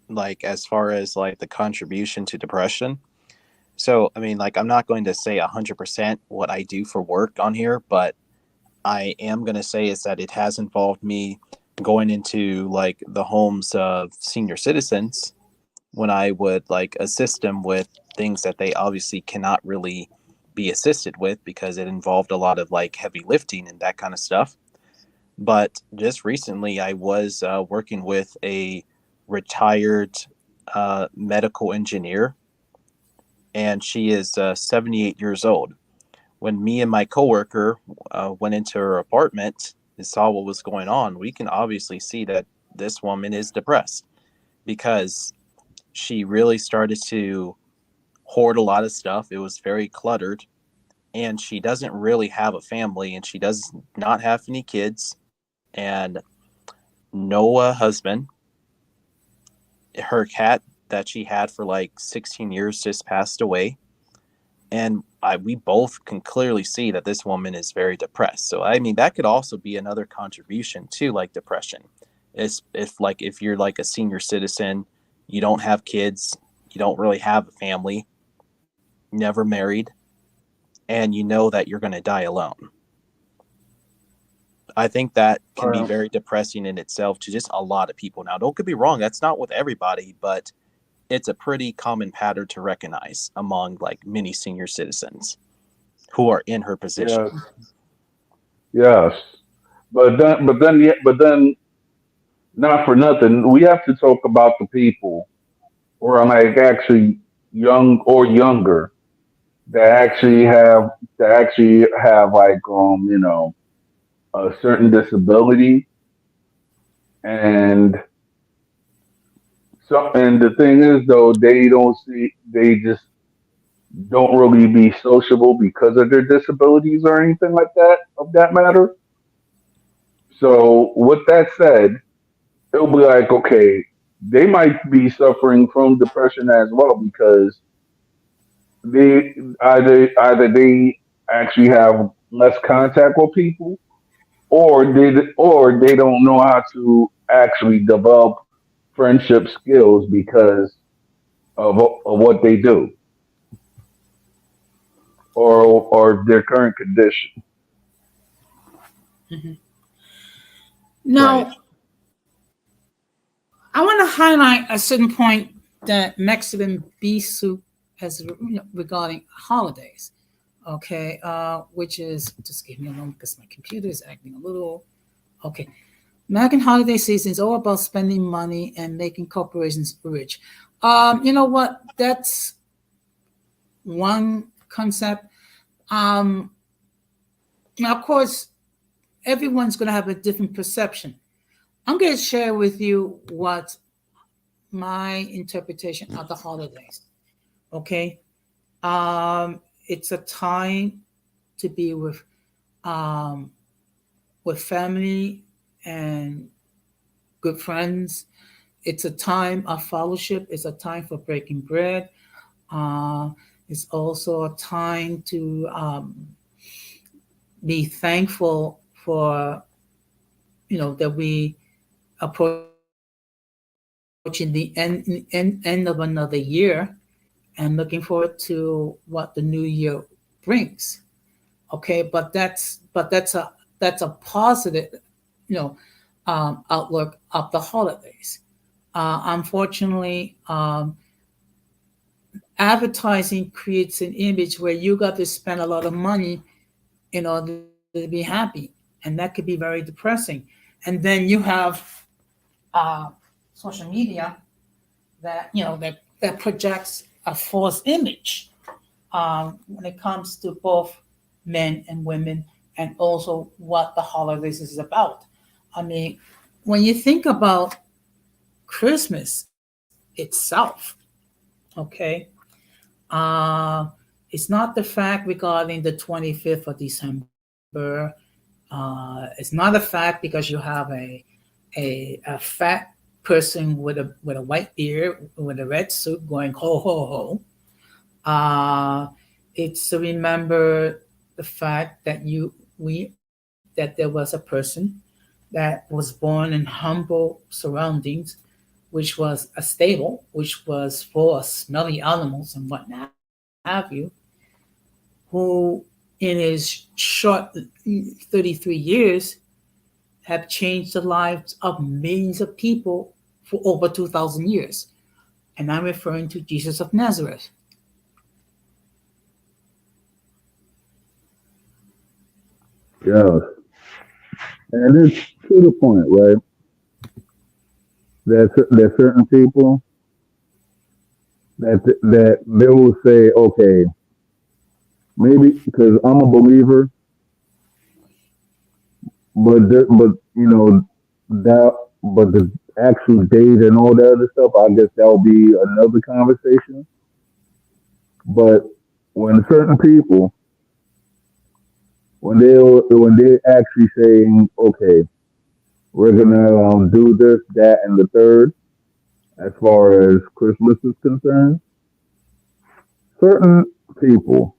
like, as far as like the contribution to depression. So, I mean, like, I'm not going to say 100% what I do for work on here, but I am going to say is that it has involved me going into like the homes of senior citizens when I would like assist them with things that they obviously cannot really be assisted with because it involved a lot of like heavy lifting and that kind of stuff. But just recently, I was working with a retired medical engineer, and she is 78 years old. When me and my coworker went into her apartment and saw what was going on, we can obviously see that this woman is depressed because she really started to hoard a lot of stuff. It was very cluttered, and she doesn't really have a family, and she does not have any kids, and no husband. Her cat that she had for like 16 years just passed away, and we both can clearly see that this woman is very depressed. So I mean, that could also be another contribution to like depression. Is if you're like a senior citizen, you don't have kids, you don't really have a family, never married, and you know that you're going to die alone. I think that can be Right. very depressing in itself to just a lot of people. Now, don't get me wrong, that's not with everybody, but it's a pretty common pattern to recognize among like many senior citizens who are in her position. Yes. Yes. But then, not for nothing, we have to talk about the people who are like actually young or younger that actually have like a certain disability and and the thing is though they just don't really be sociable because of their disabilities or anything like that of that matter. So with that said, it'll be like, okay, they might be suffering from depression as well because they either they actually have less contact with people or they don't know how to actually develop friendship skills because of what they do. or their current condition. Mhm. Right. Now, I want to highlight a certain point that Mexican beef soup has regarding holidays. Okay, which is just give me a moment because my computer is acting a little. Okay, American holiday season is all about spending money and making corporations rich. You know what? That's one concept. Um, now, of course, everyone's going to have a different perception. I'm going to share with you what my interpretation of the holidays. Okay, it's a time to be um, with family and good friends. It's a time of fellowship. It's a time for breaking bread. Uh, it's also a time to be thankful for that we approaching the end of another year and looking forward to what the new year brings. Okay, but that's a positive outlook of the holidays. Unfortunately, advertising creates an image where you got to spend a lot of money in order to be happy, and that could be very depressing. And then you have uh, social media that projects a false image when it comes to both men and women, and also what the holidays is about. I mean, when you think about Christmas itself, okay, uh, it's not the fact regarding the 25th of December. It's not a fact because you have a fat person with a white beard with a red suit going ho ho ho. It's to remember the fact that there was a person that was born in humble surroundings, which was a stable, which was full of smelly animals and what have you, who in his short 33 years have changed the lives of millions of people for over 2,000 years. And I'm referring to Jesus of Nazareth. Yeah, and it's to the point, right? That certain people that they will say, okay, maybe because I'm a believer, but that but the actual date and all that other stuff, I guess that'll be another conversation. But when certain people, when they actually saying, okay, we're gonna do this, that, and the third, as far as Christmas is concerned, certain people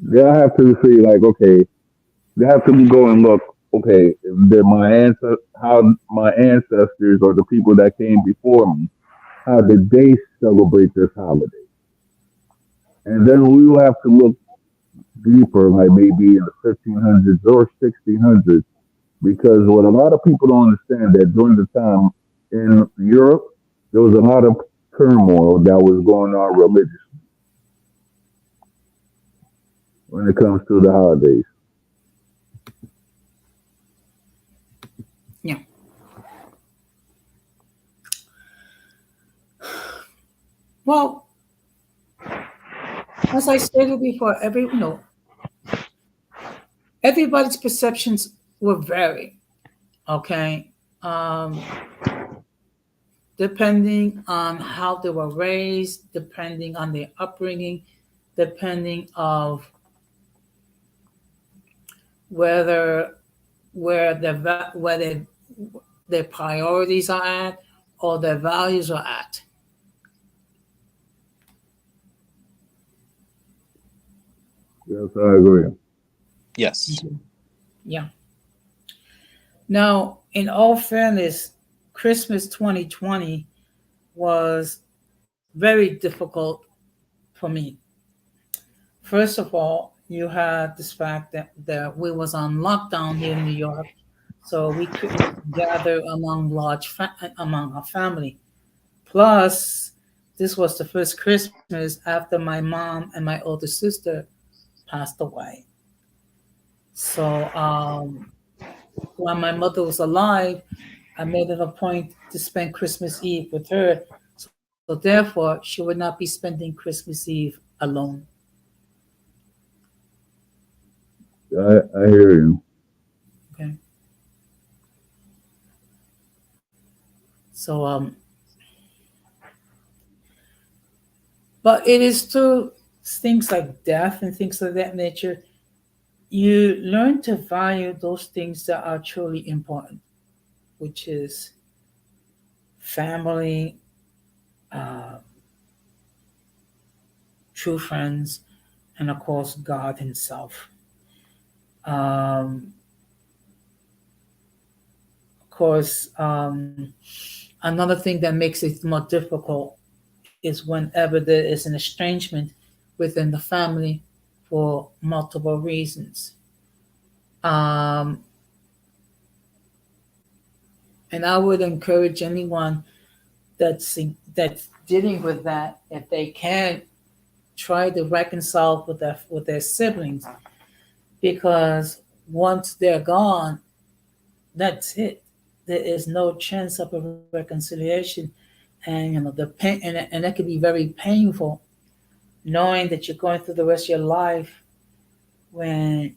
they have to say like, okay, they have to go and look, okay, they're how my ancestors or the people that came before me, how did they celebrate this holiday? And then we will have to look deeper, like maybe in the 1500s or 1600s, because what a lot of people don't understand that during the time in Europe, there was a lot of turmoil that was going on religiously when it comes to the holidays. Yeah. Well, as I stated before, everybody's perceptions will vary. Okay, depending on how they were raised, depending on their upbringing, depending of whether where their priorities are at or their values are at. Yes, I agree. Yes. Mhm. Yeah. Now, in all fairness, Christmas 2020 was very difficult for me first of all, you had this fact that we was on lockdown here in New York, so we couldn't gather among among our family. Plus, this was the first Christmas after my mom and my older sister passed away. So while my mother was alive, I made it a point to spend Christmas Eve with her. So therefore, she would not be spending Christmas Eve alone. I hear you. Okay. So but it is through things like death and things of that nature, you learn to value those things that are truly important, which is family, uh, true friends, and of course, God Himself. Of course, another thing that makes it more difficult is whenever there is an estrangement within the family for multiple reasons. Um, and I would encourage anyone that's dealing with that, if they can, try to reconcile with their siblings, because once they're gone, that's it. There is no chance of a reconciliation, and the pain, and that could be very painful, knowing that you're going through the rest of your life when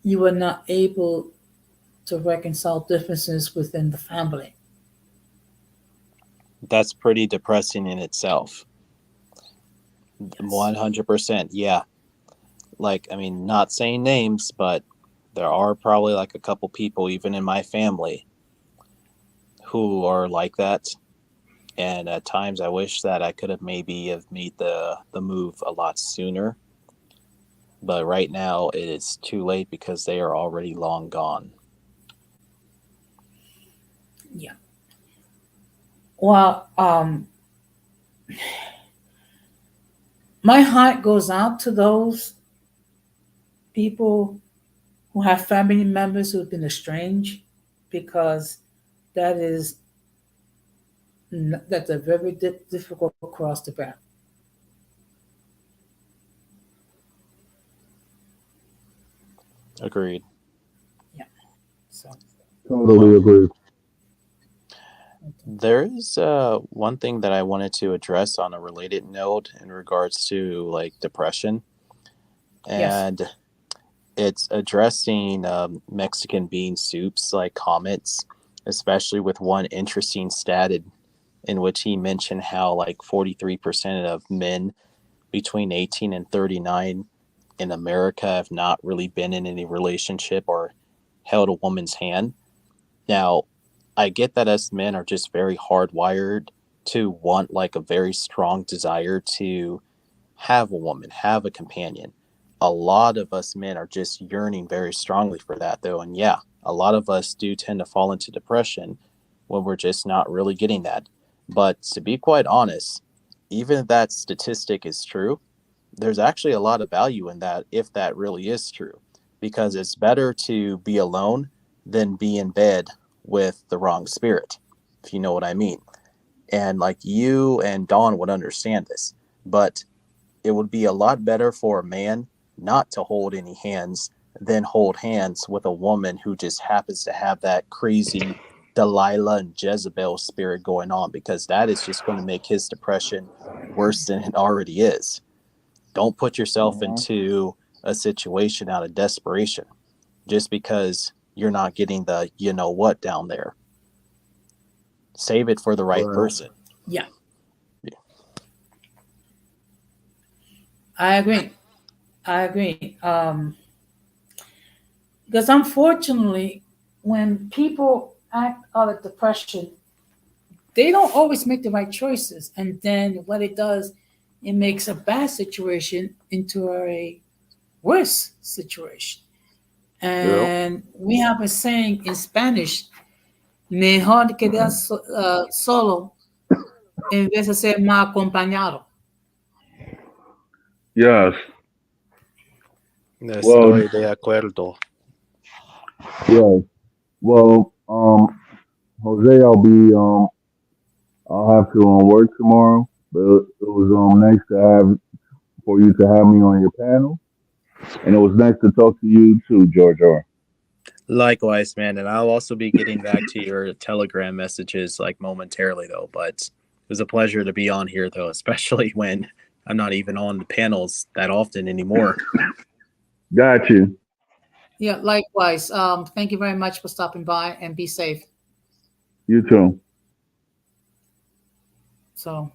you were not able to reconcile differences within the family. That's pretty depressing in itself. Yes. 100%. Yeah. Like, I mean, not saying names, but there are probably like a couple people, even in my family, who are like that. And at times I wish that I could have maybe have made the move a lot sooner. But right now it is too late because they are already long gone. Yeah. Well, my heart goes out to those people who have family members who have been estranged, because that is that's a very difficult cross to bear. Agreed. Yeah. So Totally agree. There is one thing that I wanted to address on a related note in regards to like depression, yes. and it's addressing Mexican bean soups like comments, especially with one interesting stat in which he mentioned how like 43% of men between 18 and 39 in America have not really been in any relationship or held a woman's hand. Now, I get that us men are just very hardwired to want like a very strong desire to have a woman, have a companion. A lot of us men are just yearning very strongly for that, though. And yeah, a lot of us do tend to fall into depression when we're just not really getting that. But to be quite honest, even if that statistic is true, there's actually a lot of value in that if that really is true, because it's better to be alone than be in bed with the wrong spirit, if you know what I mean. And like you and Dawn would understand this, but it would be a lot better for a man not to hold any hands than hold hands with a woman who just happens to have that crazy Delilah and Jezebel spirit going on, because that is just going to make his depression worse than it already is. Don't put yourself Uh-huh. into a situation out of desperation just because you're not getting the you know what down there. Save it for the right Right. person. Yeah, I agree. I agree. Because unfortunately, when people act out of depression, they don't always make the right choices, and then what it does, it makes a bad situation into a worse situation. Yeah. And we have a saying in Spanish: "Mejor quedar solo en vez de ser mal acompañado." Yes. Well, Estoy de acuerdo. yes. Well, Jose, I'll have to work tomorrow, but it was nice to have for you to have me on your panel, and it was nice to talk to you too, George R. Likewise, man. And I'll also be getting back to your Telegram messages like momentarily, though. But it was a pleasure to be on here, though, especially when I'm not even on the panels that often anymore. Got you. Yeah, likewise. Thank you very much for stopping by and be safe. You too. So,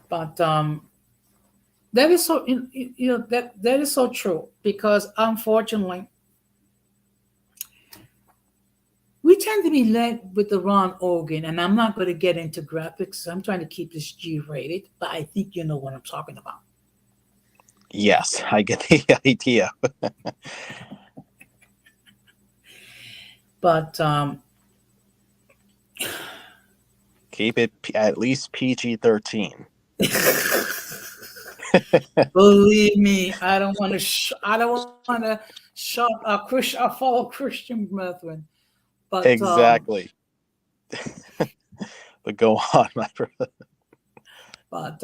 but that is so that is so true because unfortunately we tend to be led with the wrong organ, and I'm not going to get into graphics. I'm trying to keep this G-rated, but I think you know what I'm talking about. Yes, I get the idea. But Keep it at least PG-13. believe me, I don't want to. I don't want to shock our fellow Christian brethren. But Exactly. But go on, my brother. but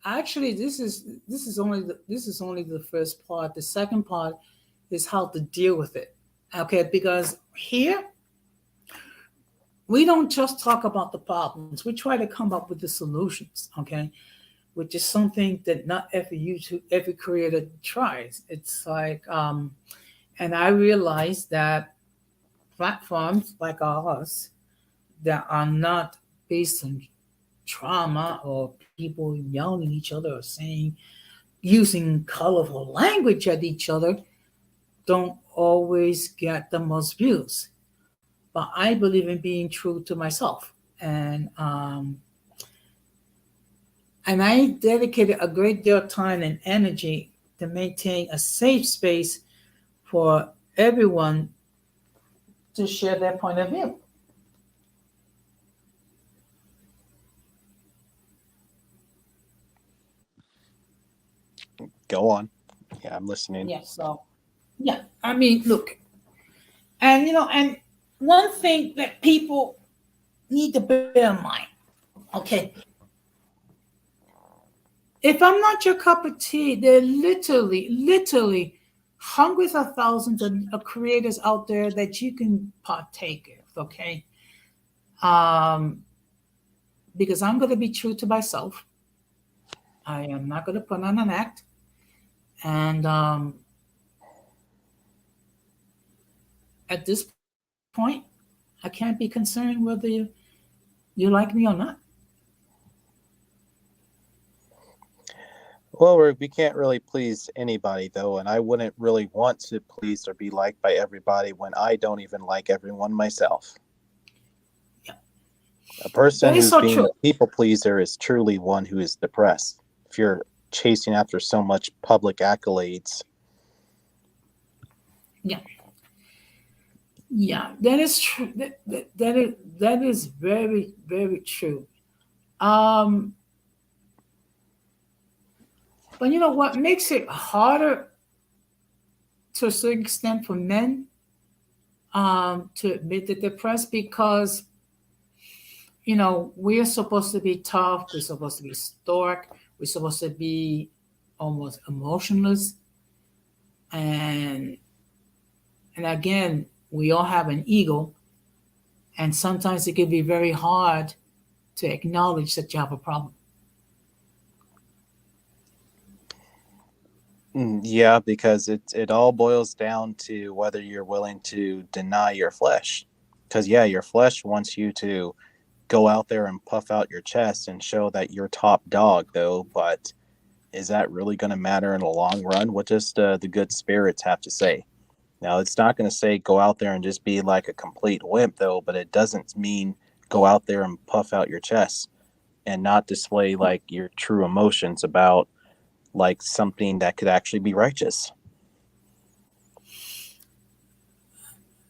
actually, this is only the first part. The second part is how to deal with it. Okay, because here we don't just talk about the problems. We try to come up with the solutions. Okay, which is something that not every creator tries. It's like, and I realize that platforms like ours that are not based on trauma or people yelling at each other or saying using colorful language at each other don't always get the most views. But I believe in being true to myself, and I dedicated a great deal of time and energy to maintain a safe space for everyone to share their point of view. Go on. Yeah, I'm listening. Yeah, so yeah, I mean, look, and and one thing that people need to bear in mind, okay, if I'm not your cup of tea, there are literally hundreds of thousands of creators out there that you can partake of, okay? Um, because I'm going to be true to myself. I am not going to put on an act. And at this point, I can't be concerned whether you like me or not. Well, we can't really please anybody, though, and I wouldn't really want to please or be liked by everybody when I don't even like everyone myself. Yeah. A person That is who's so being true. a people pleaser is truly one who is depressed. If you're chasing after so much public accolades. Yeah. Yeah, that is true. That is very, very true. Um, but you know what makes it harder to a certain extent for men to admit that they're depressed because we're supposed to be tough, we're supposed to be stoic, we're supposed to be almost emotionless, and again, we all have an ego, and sometimes it can be very hard to acknowledge that you have a problem. Yeah, because it all boils down to whether you're willing to deny your flesh. Because, yeah, your flesh wants you to go out there and puff out your chest and show that you're top dog, though. But is that really going to matter in the long run? What does the good spirits have to say? Now, it's not going to say go out there and just be like a complete wimp, though, but it doesn't mean go out there and puff out your chest and not display like your true emotions about like something that could actually be righteous.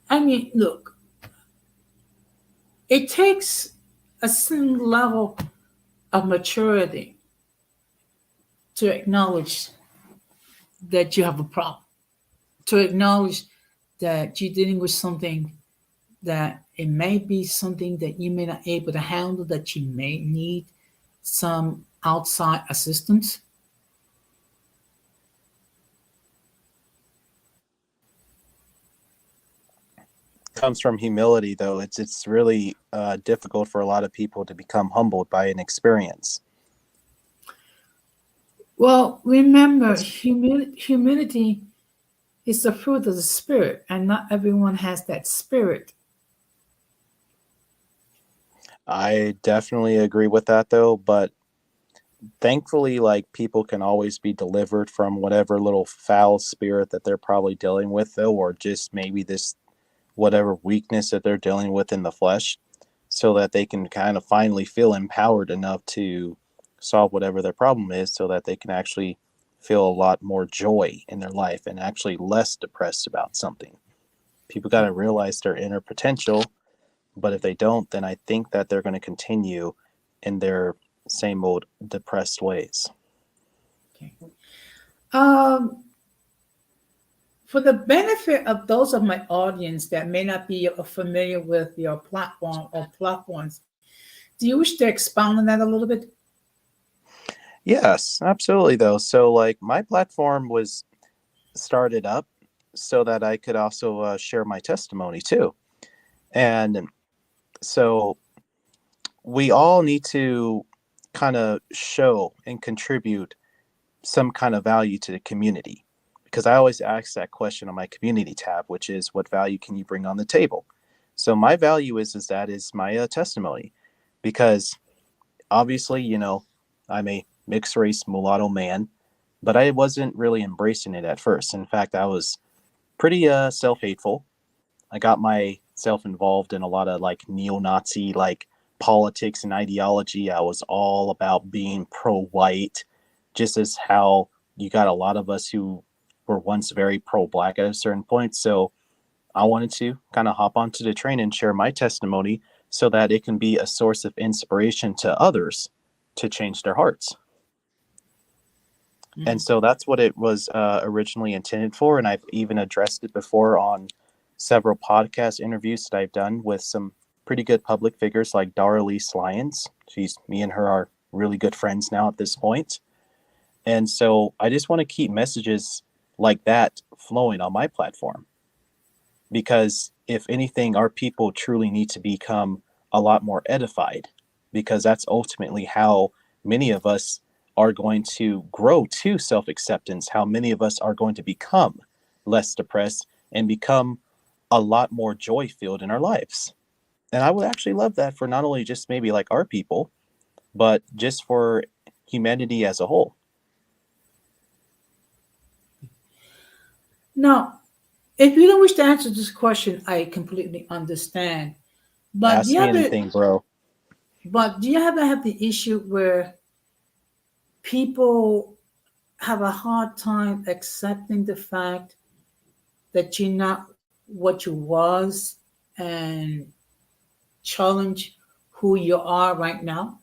I mean, look, it takes a certain level of maturity to acknowledge that you have a problem, to acknowledge that you're dealing with something, that it may be something that you may not able to handle, that you may need some outside assistance. Comes from humility, though. It's really difficult for a lot of people to become humbled by an experience. Well, remember, It's, humility is the fruit of the spirit, and not everyone has that spirit. I definitely agree with that, though. But thankfully, like, people can always be delivered from whatever little foul spirit that they're probably dealing with, though, or just maybe this whatever weakness that they're dealing with in the flesh, so that they can kind of finally feel empowered enough to solve whatever their problem is, so that they can actually feel a lot more joy in their life and actually less depressed about something. People got to realize their inner potential, but if they don't, then I think that they're going to continue in their same old depressed ways. Okay. Um, for the benefit of those of my audience that may not be familiar with your platform or platforms, do you wish to expound on that a little bit? Yes, absolutely, though. So, like, my platform was started up so that I could also share my testimony too. And so we all need to kind of show and contribute some kind of value to the community. Because I always ask that question on my community tab, which is, what value can you bring on the table? So my value is my testimony, because obviously, I'm a mixed race mulatto man, but I wasn't really embracing it at first. In fact, I was pretty self-hateful. I got myself involved in a lot of like neo-Nazi like politics and ideology. I was all about being pro-white, just as how you got a lot of us who were once very pro-black at a certain point. So I wanted to kind of hop onto the train and share my testimony so that it can be a source of inspiration to others to change their hearts. And Mhm. so that's what it was originally intended for. And I've even addressed it before on several podcast interviews that I've done with some pretty good public figures like Dara Lee Slyans. Me and her are really good friends now at this point. And so I just want to keep messages like that flowing on my platform, because if anything, our people truly need to become a lot more edified, because that's ultimately how many of us are going to grow to self acceptance, how many of us are going to become less depressed and become a lot more joy filled in our lives. And I would actually love that for not only just maybe like our people, but just for humanity as a whole. Now, if you don't wish to answer this question, I completely understand. But do Ask you me have the anything, bro. but do you ever have the issue where people have a hard time accepting the fact that you're not what you was, and challenge who you are right now?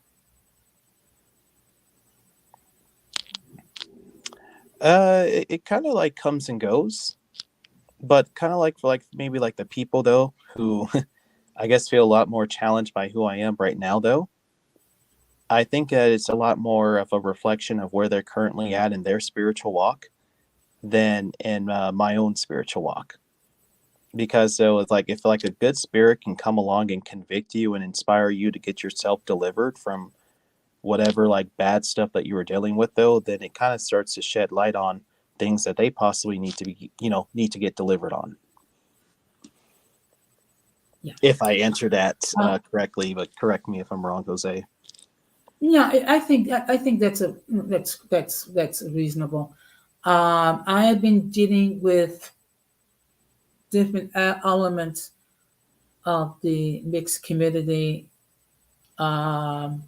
It kind of like comes and goes, but kind of like for like maybe like the people though who I guess feel a lot more challenged by who I am right now though. I think that it's a lot more of a reflection of where they're currently at in their spiritual walk than in my own spiritual walk. Because so it's like if like a good spirit can come along and convict you and inspire you to get yourself delivered from whatever like bad stuff that you were dealing with though, then it kind of starts to shed light on things that they possibly need to get delivered on. Yeah. If I answer that Uh, correctly, but correct me if I'm wrong, Jose. yeah, I think that's reasonable. I have been dealing with different elements of the mixed community um,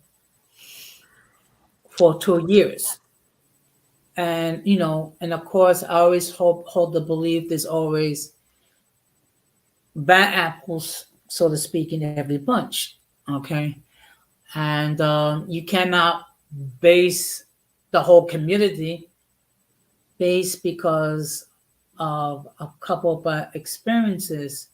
for 2 years, and and of course, I always hold the belief there's always bad apples, so to speak, in every bunch. Okay, and you cannot base the whole community based because of a couple of bad experiences.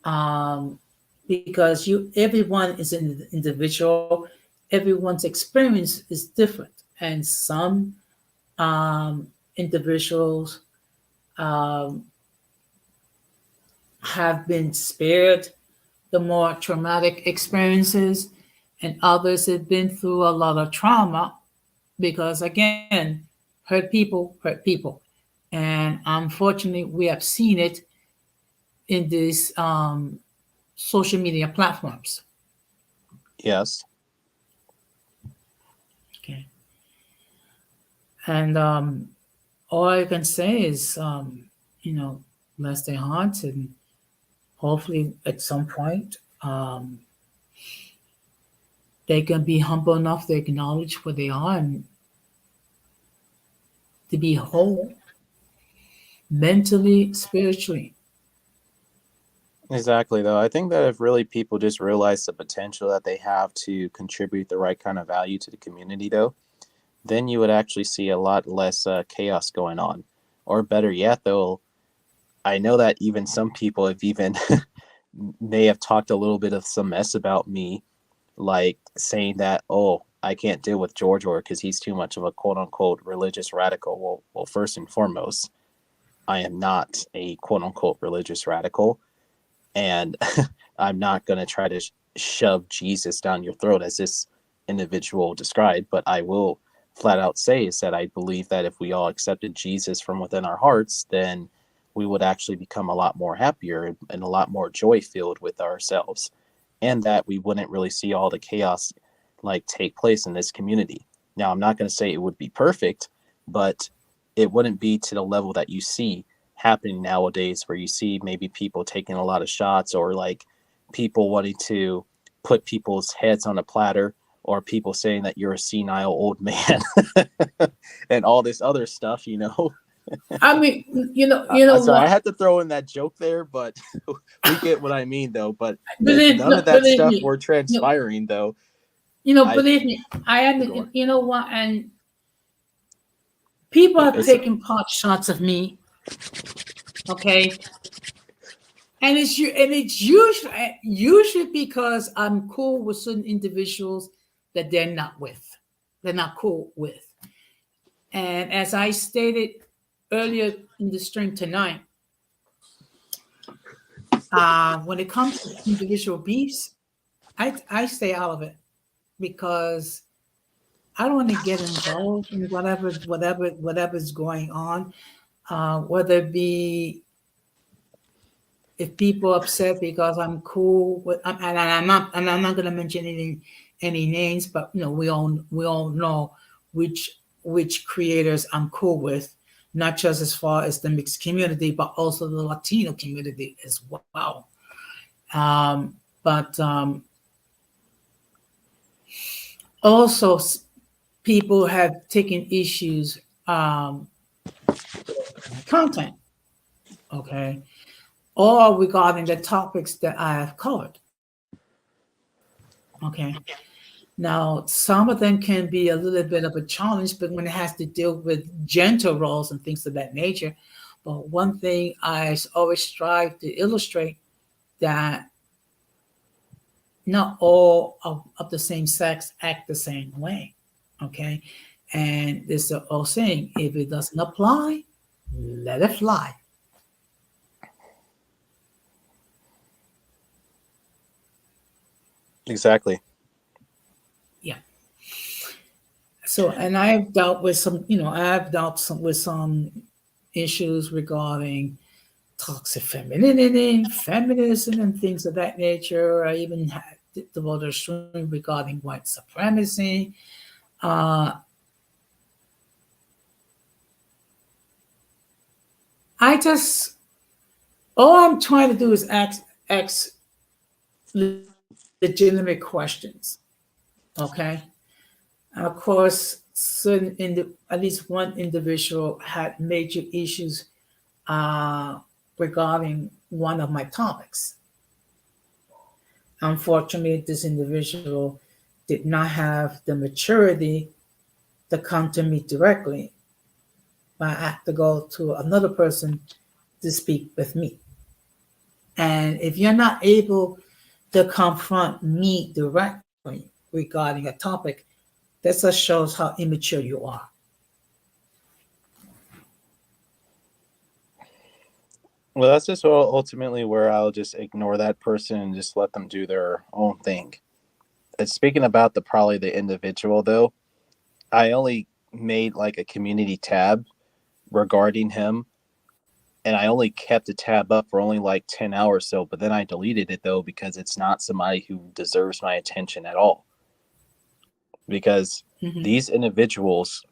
Um, because everyone is an individual, everyone's experience is different, and some individuals um, have been spared the more traumatic experiences, and others have been through a lot of trauma because, again, hurt people. And unfortunately, we have seen it in these social media platforms. Yes. Okay. And all I can say is, bless their hearts, and hopefully at some point they can be humble enough to acknowledge where they are and to be whole mentally, spiritually. Exactly, though. I think that if really people just realize the potential that they have to contribute the right kind of value to the community, though, then you would actually see a lot less chaos going on. Or better yet, though, I know that even some people have even may have talked a little bit of some mess about me, like saying that, oh, I can't deal with George or because he's too much of a quote unquote religious radical. Well, first and foremost, I am not a quote unquote religious radical. And I'm not going to try to shove Jesus down your throat as this individual described, but I will flat out say is that I believe that if we all accepted Jesus from within our hearts, then we would actually become a lot more happier and a lot more joy filled with ourselves, and that we wouldn't really see all the chaos like take place in this community. Now, I'm not going to say it would be perfect, but it wouldn't be to the level that you see happening nowadays, where you see maybe people taking a lot of shots, or like people wanting to put people's heads on a platter, or people saying that you're a senile old man and all this other stuff, you know. I mean, you know Sorry, I what? had to throw in that joke there, but we get what I mean, though. But Believe, none no, of that believe stuff me. were transpiring, though. I Believe me. I go had, on. you know what? And people have It's taken pot shots of me. Okay, and it's usually because I'm cool with certain individuals that they're not with. They're not cool with. And as I stated earlier in the stream tonight, when it comes to individual beefs, I stay out of it because I don't want to get involved in whatever's going on. Whether it be if people are upset because I'm cool with, and I'm not going to mention any names, but we all know which creators I'm cool with, not just as far as the mixed community, but also the Latino community as well. But also people have taken issues content, okay, or regarding the topics that I have covered. Okay. Now, some of them can be a little bit of a challenge, but when it has to deal with gender roles and things of that nature. But one thing I always strive to illustrate that not all of the same sex act the same way. Okay. And there's an old saying, if it doesn't apply, let it fly. exactly. Yeah. So, and I've dealt with some issues regarding toxic femininity, feminism, and things of that nature. I even had devoted a stream regarding white supremacy. Uh, I just all I'm trying to do is ask legitimate questions. Okay, and of course, at least one individual had major issues uh, regarding one of my topics. Unfortunately, this individual did not have the maturity to come to me directly but I have to go to another person to speak with me. And if you're not able to confront me directly regarding a topic, that just shows how immature you are. Well, that's just ultimately where I'll just ignore that person and just let them do their own thing. And speaking about probably the individual though, I only made like a community tab regarding him, and I only kept the tab up for only like 10 hours so, but then I deleted it though because it's not somebody who deserves my attention at all. Because Mhm. these individuals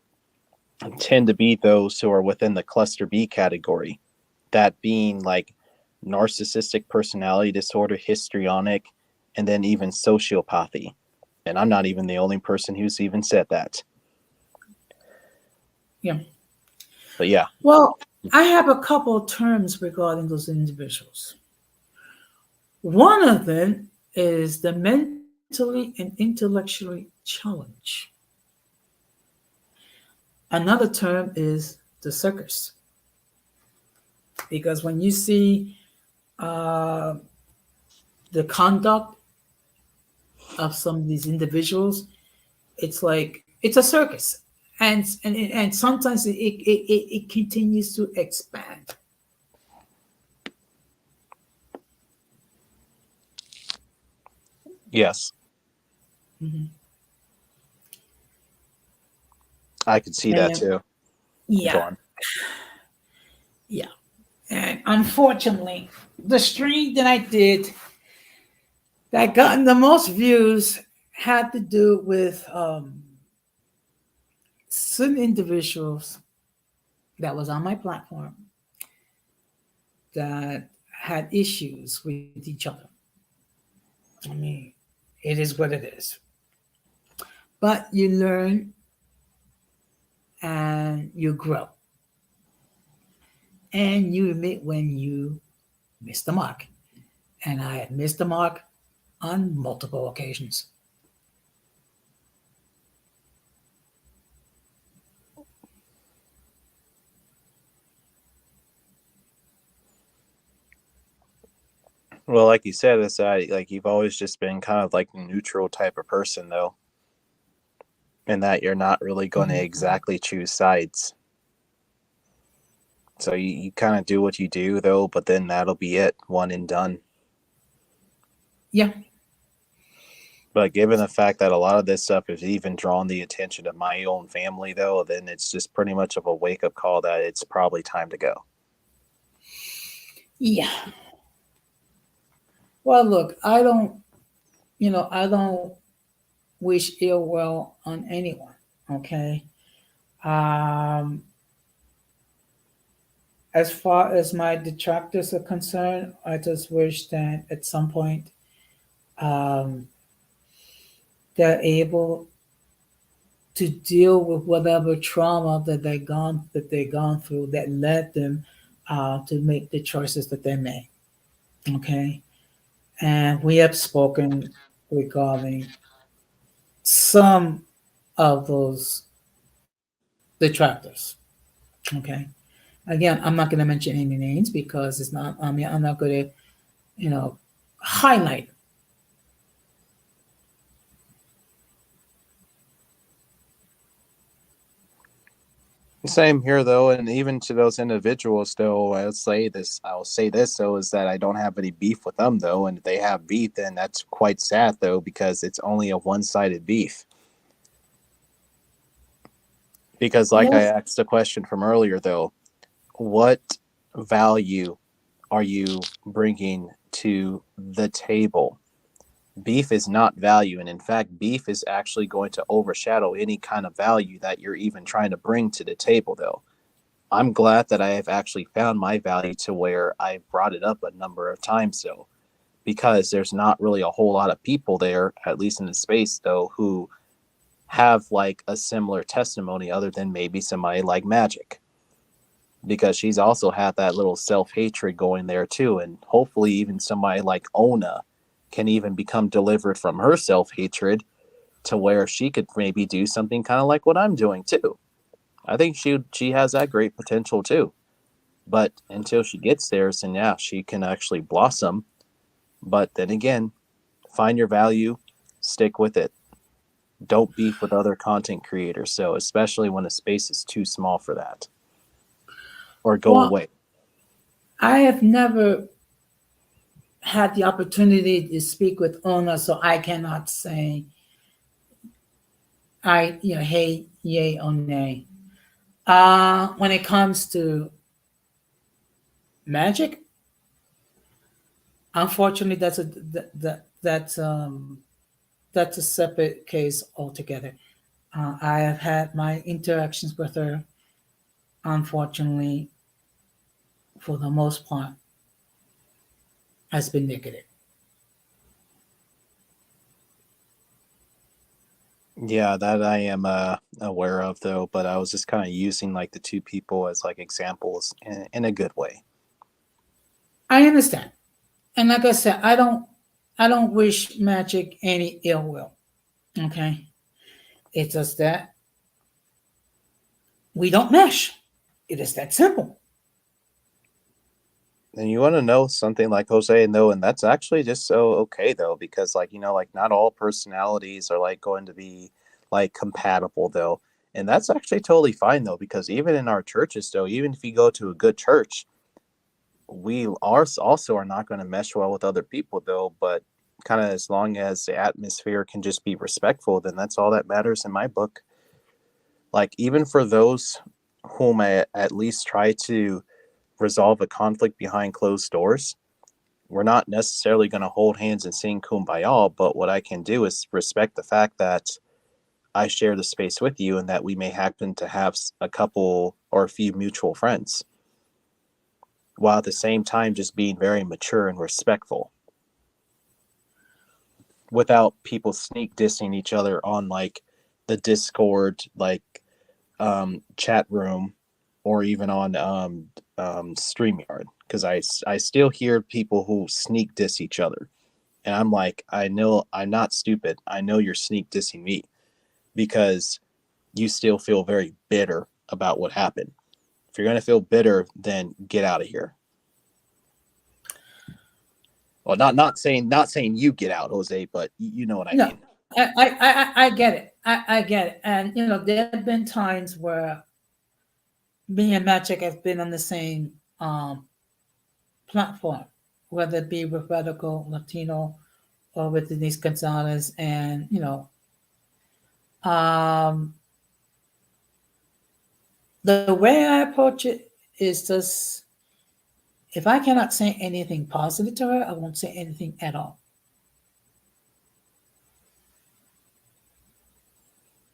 tend to be those who are within the cluster B category, that being like narcissistic personality disorder, histrionic, and then even sociopathy. And I'm not even the only person who's even said that. Yeah. But yeah. Well, I have a couple of terms regarding those individuals. One of them is the mentally and intellectually challenged. Another term is the circus. Because when you see uh, the conduct of some of these individuals, it's like it's a circus. And sometimes it continues to expand. Yes, Mhm. I could see that And too. Go yeah, on. yeah. And unfortunately, the stream that I did that gotten the most views had to do with some individuals that was on my platform that had issues with each other. I mean, it is what it is. But you learn and you grow. And you admit when you miss the mark. And I had missed the mark on multiple occasions. Well, like you said, it's like you've always just been kind of like a neutral type of person, though, in that you're not really going to Mhm. exactly choose sides. So you kind of do what you do, though, but then that'll be it, one and done. Yeah. But given the fact that a lot of this stuff has even drawn the attention of my own family, though, then it's just pretty much of a wake up call that it's probably time to go. Yeah. Well, look, I don't wish ill will on anyone. Okay. Um, as far as my detractors are concerned, I just wish that at some point um, they're able to deal with whatever trauma that they gone through that led them to make the choices that they made. Okay, and we have spoken regarding some of those detractors. Okay, again, I'm not going to mention any names because it's not. I mean, I'm not going to, you know, highlight. Same here, though, and even to those individuals, though, I'll say this, though, is that I don't have any beef with them, though, and if they have beef, then that's quite sad, though, because it's only a one-sided beef. Because, like I Yes. asked the question from earlier, though, what value are you bringing to the table? Beef is not value, and in fact, beef is actually going to overshadow any kind of value that you're even trying to bring to the table, though. I'm glad that I have actually found my value to where I brought it up a number of times, though, because there's not really a whole lot of people there, at least in the space, though, who have like a similar testimony other than maybe somebody like Magic, because she's also had that little self-hatred going there too, and hopefully even somebody like Ona can even become delivered from her self-hatred to where she could maybe do something kind of like what I'm doing too. I think she has that great potential too. But until she gets there, then yeah, she can actually blossom. But then again, find your value, stick with it. Don't beef with other content creators. So especially when a space is too small for that, or go Well, away. I have never had the opportunity to speak with Ona, so I cannot say hey, yay or nay. When it comes to magic, unfortunately, that's a separate case altogether. I have had my interactions with her, unfortunately, for the most part, has been negative. Yeah, that I am aware of though, but I was just kind of using like the two people as like examples in a good way. I understand, and like I said, I don't wish magic any ill will. Okay, it's just that we don't mesh. It is that simple. And you want to know something like Jose, though, and that's actually just so okay though, because like like not all personalities are like going to be like compatible though, and that's actually totally fine though, because even in our churches though, even if you go to a good church, we are also are not going to mesh well with other people though, but kind of as long as the atmosphere can just be respectful, then that's all that matters in my book. Like even for those whom I at least try to resolve a conflict behind closed doors, we're not necessarily going to hold hands and sing kumbaya, but what I can do is respect the fact that I share the space with you and that we may happen to have a couple or a few mutual friends, while at the same time just being very mature and respectful without people sneak dissing each other on like the Discord, like chat room, or even on StreamYard. Because I still hear people who sneak diss each other. And I'm like, I know I'm not stupid. I know you're sneak dissing me because you still feel very bitter about what happened. If you're going to feel bitter, then get out of here. Well, not saying you get out, Jose, but you know what I No, mean. I get it. I get it. And there have been times where me and Magic have been on the same platform, whether it be with Radical Latino or with Denise Gonzalez, and um, the way I approach it is just if I cannot say anything positive to her, I won't say anything at all.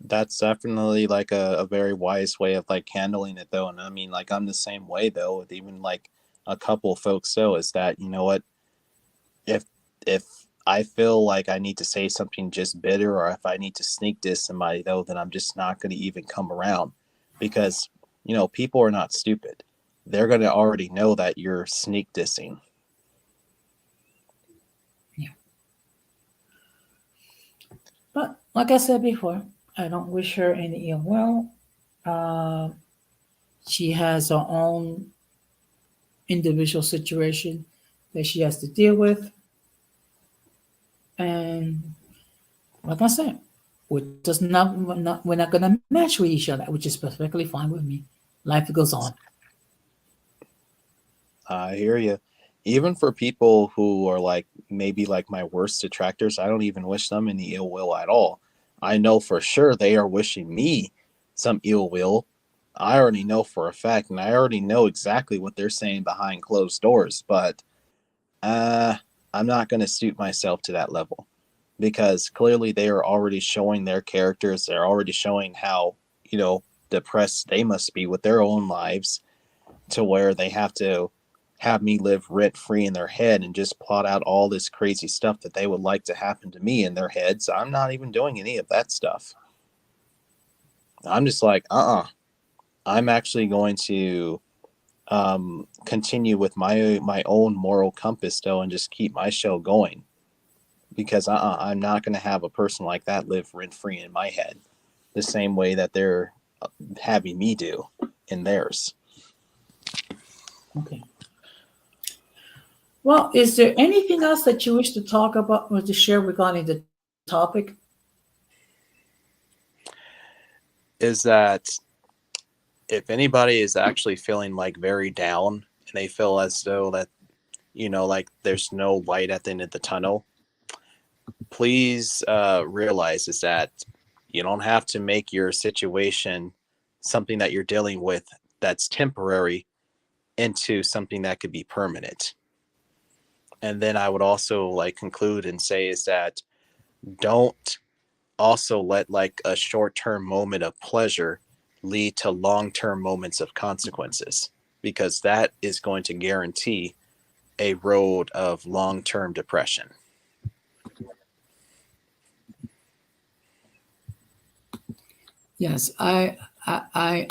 That's definitely like a very wise way of like handling it though. And I mean, like I'm the same way though, with even like a couple folks though, is that you know what, if if I feel like I need to say something just bitter, or if I need to sneak diss somebody though, then I'm just not going to even come around, because people are not stupid. They're going to already know that you're sneak dissing. Yeah. But like I said before, I don't wish her any ill will. Uh, she has her own individual situation that she has to deal with. And like I said, we're not gonna match with each other, which is perfectly fine with me. Life goes on. I hear you. Even for people who are like maybe like my worst detractors, I don't even wish them any ill will at all. I know for sure they are wishing me some ill will. I already know for a fact, and I already know exactly what they're saying behind closed doors, but uh, I'm not going to suit myself to that level, because clearly they are already showing their characters. They're already showing how, depressed they must be with their own lives, to where they have to have me live rent free in their head and just plot out all this crazy stuff that they would like to happen to me in their heads. I'm not even doing any of that stuff. I'm just like, I'm actually going to continue with my own moral compass though, and just keep my show going, because I'm not going to have a person like that live rent free in my head, the same way that they're having me do in theirs. Okay. Well, is there anything else that you wish to talk about or to share regarding the topic? Is that if anybody is actually feeling like very down and they feel as though that, like there's no light at the end of the tunnel, please realize is that you don't have to make your situation, something that you're dealing with that's temporary, into something that could be permanent. And then I would also like conclude and say is that don't also let like a short-term moment of pleasure lead to long-term moments of consequences, because that is going to guarantee a road of long-term depression. Yes, I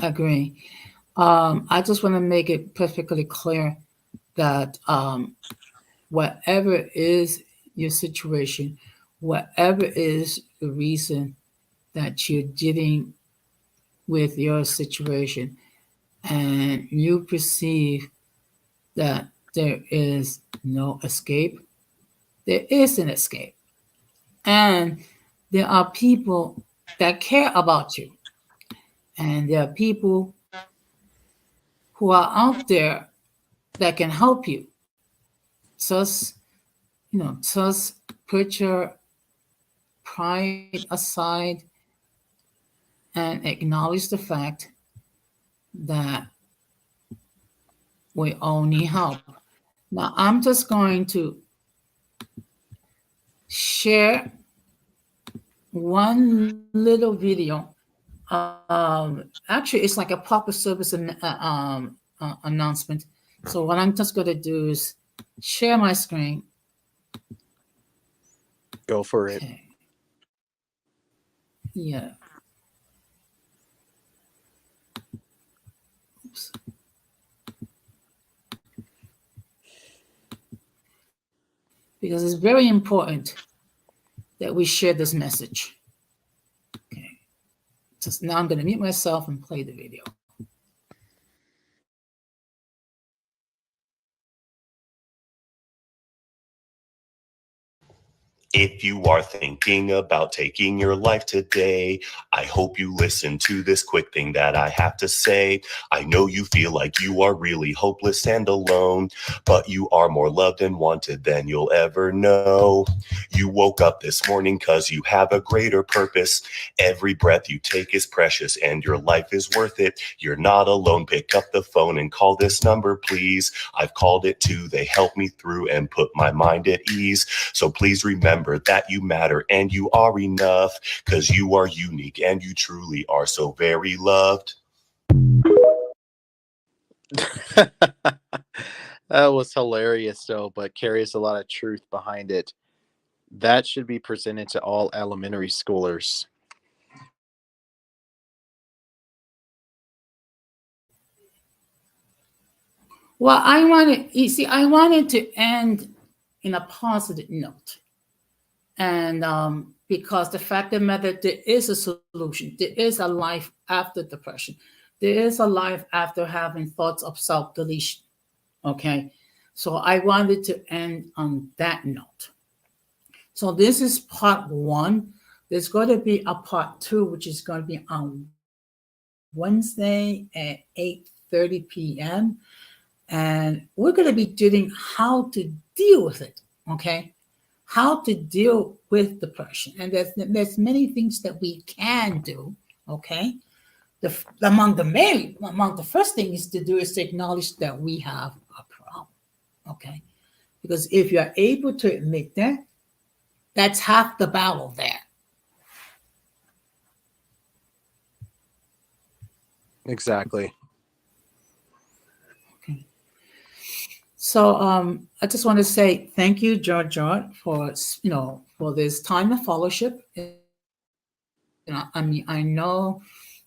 agree. I just want to make it perfectly clear that whatever is your situation, whatever is the reason that you're dealing with your situation, and you perceive that there is no escape, there is an escape. And there are people that care about you, and there are people who are out there that can help you. Just, just put your pride aside and acknowledge the fact that we all need help. Now, I'm just going to share one little video. Actually, it's like a public service announcement. So what I'm just going to do is share my screen. Go for it. Okay. Yeah. Oops. Because it's very important that we share this message. Okay. So now I'm going to mute myself and play the video. If you are thinking about taking your life today, I hope you listen to this quick thing that I have to say. I know you feel like you are really hopeless and alone, but you are more loved and wanted than you'll ever know. You woke up this morning because you have a greater purpose. Every breath you take is precious and your life is worth it. You're not alone. Pick up the phone and call this number, please. I've called it too. They help me through and put my mind at ease. So please remember that you matter and you are enough, because you are unique and you truly are so very loved. That was hilarious though, but carries a lot of truth behind it. That should be presented to all elementary schoolers. Well, I wanted to end in a positive note. And because the fact of the matter, there is a solution. There is a life after depression. There is a life after having thoughts of self-deletion. Okay. So I wanted to end on that note. So this is part one. There's going to be a part two, which is going to be on Wednesday at 8:30 p.m. And we're going to be doing how to deal with it. Okay. How to deal with depression. And there's many things that we can do. Okay. Among the first things to do is to acknowledge that we have a problem. Okay. Because if you're able to admit that, that's half the battle there. Exactly. Okay. So I just want to say thank you, George, for for this time of fellowship. I mean, I know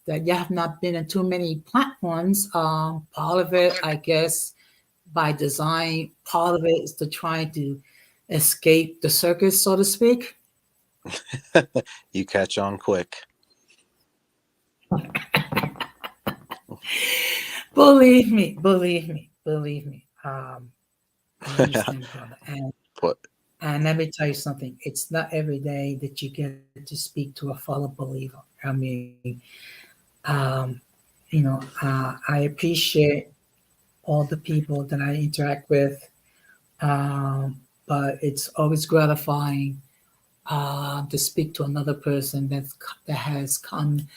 that you have not been in too many platforms. Part of it, I guess, by design, part of it is to try to escape the circus, so to speak. You catch on quick. Believe me, believe me, believe me. I understand, brother. But And let me tell you something. It's not every day that you get to speak to a fellow believer. I mean, um, I appreciate all the people that I interact with, but it's always gratifying to speak to another person that has come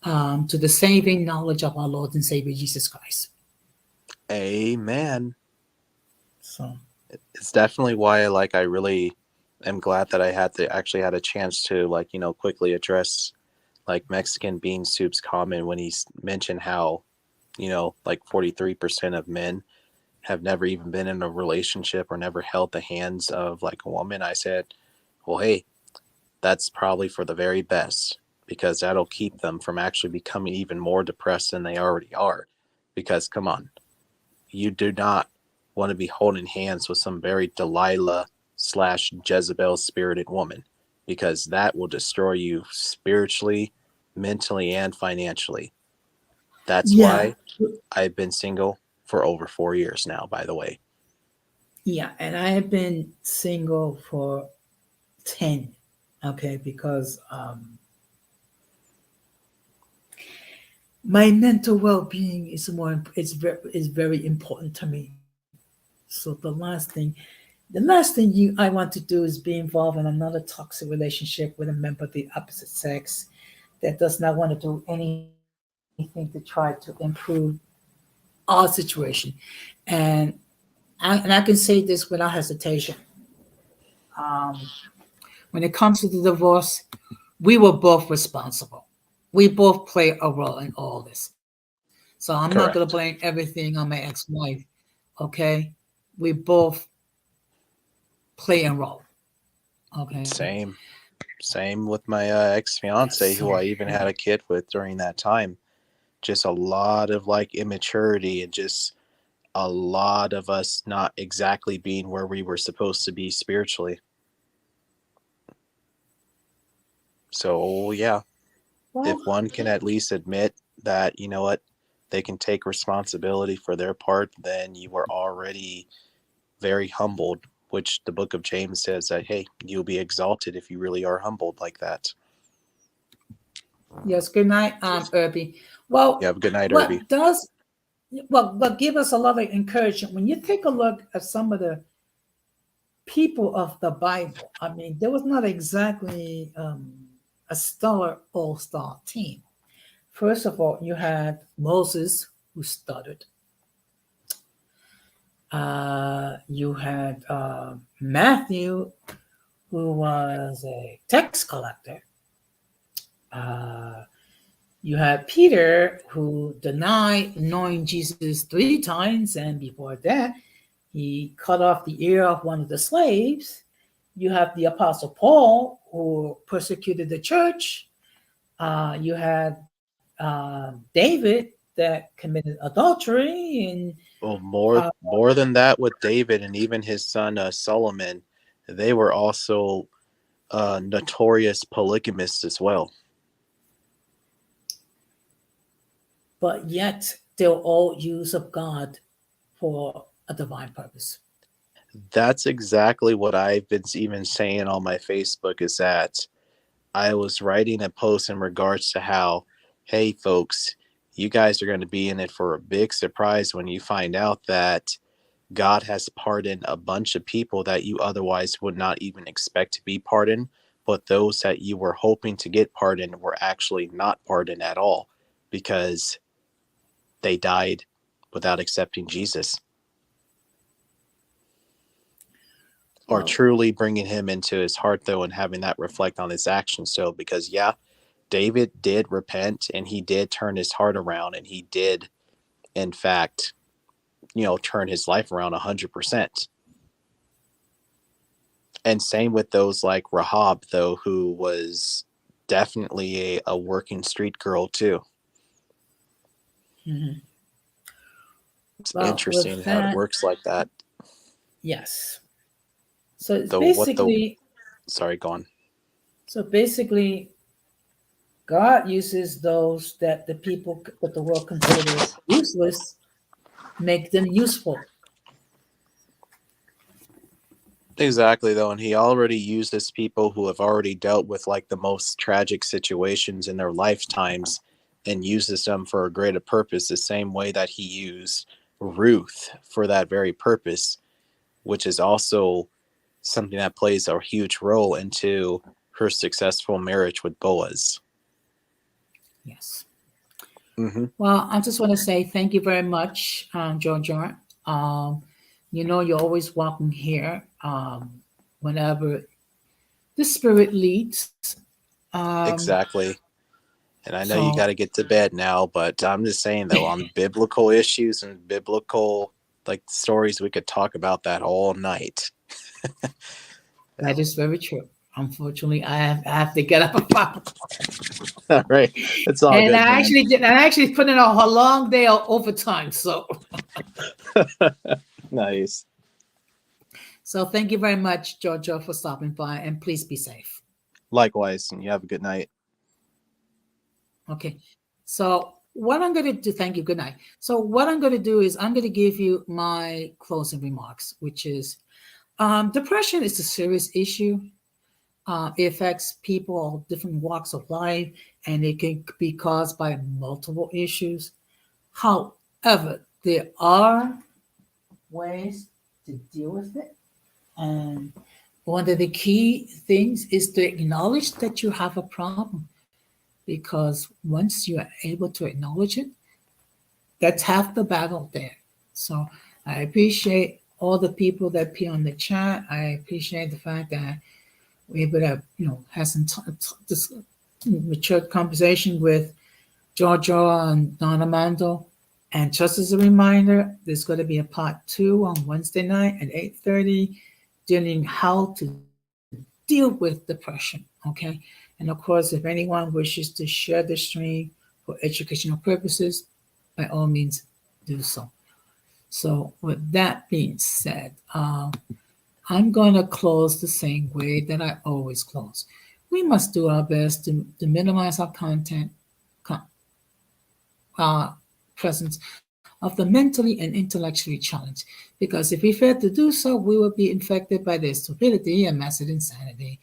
to the saving knowledge of our Lord and Savior Jesus Christ. amen. So, It's definitely why I really am glad that I had a chance to quickly address Mexican bean soup's comment when he mentioned how 43% of men have never even been in a relationship or never held the hands of a woman. I said, well, hey, that's probably for the very best, because that'll keep them from actually becoming even more depressed than they already are. Because come on, you do not want to be holding hands with some very Delilah / Jezebel spirited woman, because that will destroy you spiritually, mentally, and financially. That's yeah, why I've been single for over 4 years now, by the way. yeah, and I have been single for 10, okay, because my mental well-being is very important to me. So the last thing you I want to do is be involved in another toxic relationship with a member of the opposite sex that does not want to do anything to try to improve our situation. And and I can say this without hesitation. Um, when it comes to the divorce, we were both responsible. We both play a role in all this. So I'm not going to blame Correct. everything on my ex-wife. Okay, we both play a role. Okay, Same with my ex-fiance, so who I even had a kid with during that time. Just a lot of immaturity, and just a lot of us not exactly being where we were supposed to be spiritually. So yeah, if well, one can at least admit that, what, they can take responsibility for their part, then you are already very humbled, which the book of James says that, hey, you'll be exalted if you really are humbled like that. yes. Good night, Irby. You Well, have a good night, Irby. what does but give us a lot of encouragement when you take a look at some of the people of the Bible. I mean, there was not exactly a stellar all-star team. First of all, you had Moses, who stuttered. You had Matthew, who was a tax collector. Uh, you had Peter, who denied knowing Jesus 3 times, and before that, he cut off the ear of one of the slaves. You have the Apostle Paul, who persecuted the church. You had David, that committed adultery, and Well, more than that, with David and even his son Solomon, they were also notorious polygamists as well. but yet they're all used of God for a divine purpose. That's exactly what I've been even saying on my Facebook, is that I was writing a post in regards to how, hey, folks, you guys are going to be in it for a big surprise when you find out that God has pardoned a bunch of people that you otherwise would not even expect to be pardoned, but those that you were hoping to get pardoned were actually not pardoned at all, because they died without accepting Jesus or Well, truly bringing him into his heart, though, and having that reflect on his actions. So, because yeah, David did repent and he did turn his heart around, and he did, in fact, turn his life around 100%. And same with those like Rahab, though, who was definitely a working street girl too. mhm. It's Well, interesting with how it that, works like that. yes. So it's Though what the basically sorry, go on. so basically God uses those that the world considers useless, make them useful. Exactly, though, and he already uses people who have already dealt with like the most tragic situations in their lifetimes and uses them for a greater purpose, the same way that he used Ruth for that very purpose, which is also something that plays a huge role into her successful marriage with Boaz. Yes. Mm-hmm. Well, I just want to say thank you very much, Georgia. You're always welcome here whenever the spirit leads. Exactly. And I know you So got to get to bed now, but I'm just saying, though, on biblical issues and biblical like stories, we could talk about that all night. that is very true. Unfortunately, I have to get up at 5. All right. It's all And good, I man. actually did. I actually put in a long day of overtime. Nice. So thank you very much, Giorgio, for stopping by, and please be safe. Likewise, and you have a good night. Okay. So what I'm going to do, thank you. Good night. So what I'm going to do is I'm going to give you my closing remarks, which is depression is a serious issue. It affects people of different walks of life, and it can be caused by multiple issues. However, there are ways to deal with it. And one of the key things is to acknowledge that you have a problem. Because once you are able to acknowledge it, that's half the battle there. So I appreciate all the people that appear on the chat. I appreciate the fact that we're able to, have some this mature conversation with Giorgio and Don Armando. And just as a reminder, there's going to be a part 2 on Wednesday night at 8:30, dealing how to deal with depression. Okay. And of course, if anyone wishes to share the stream for educational purposes, by all means, do so. So, with that being said, I'm going to close the same way that I always close. We must do our best to minimize our presence of the mentally and intellectually challenged, because if we fail to do so, we will be infected by their stupidity and massive insanity.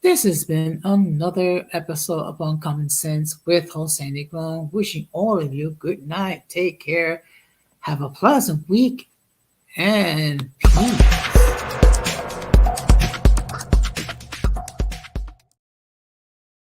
This has been another episode of Uncommon Sense with Jose Negron, wishing all of you good night, take care, have a pleasant week, and peace.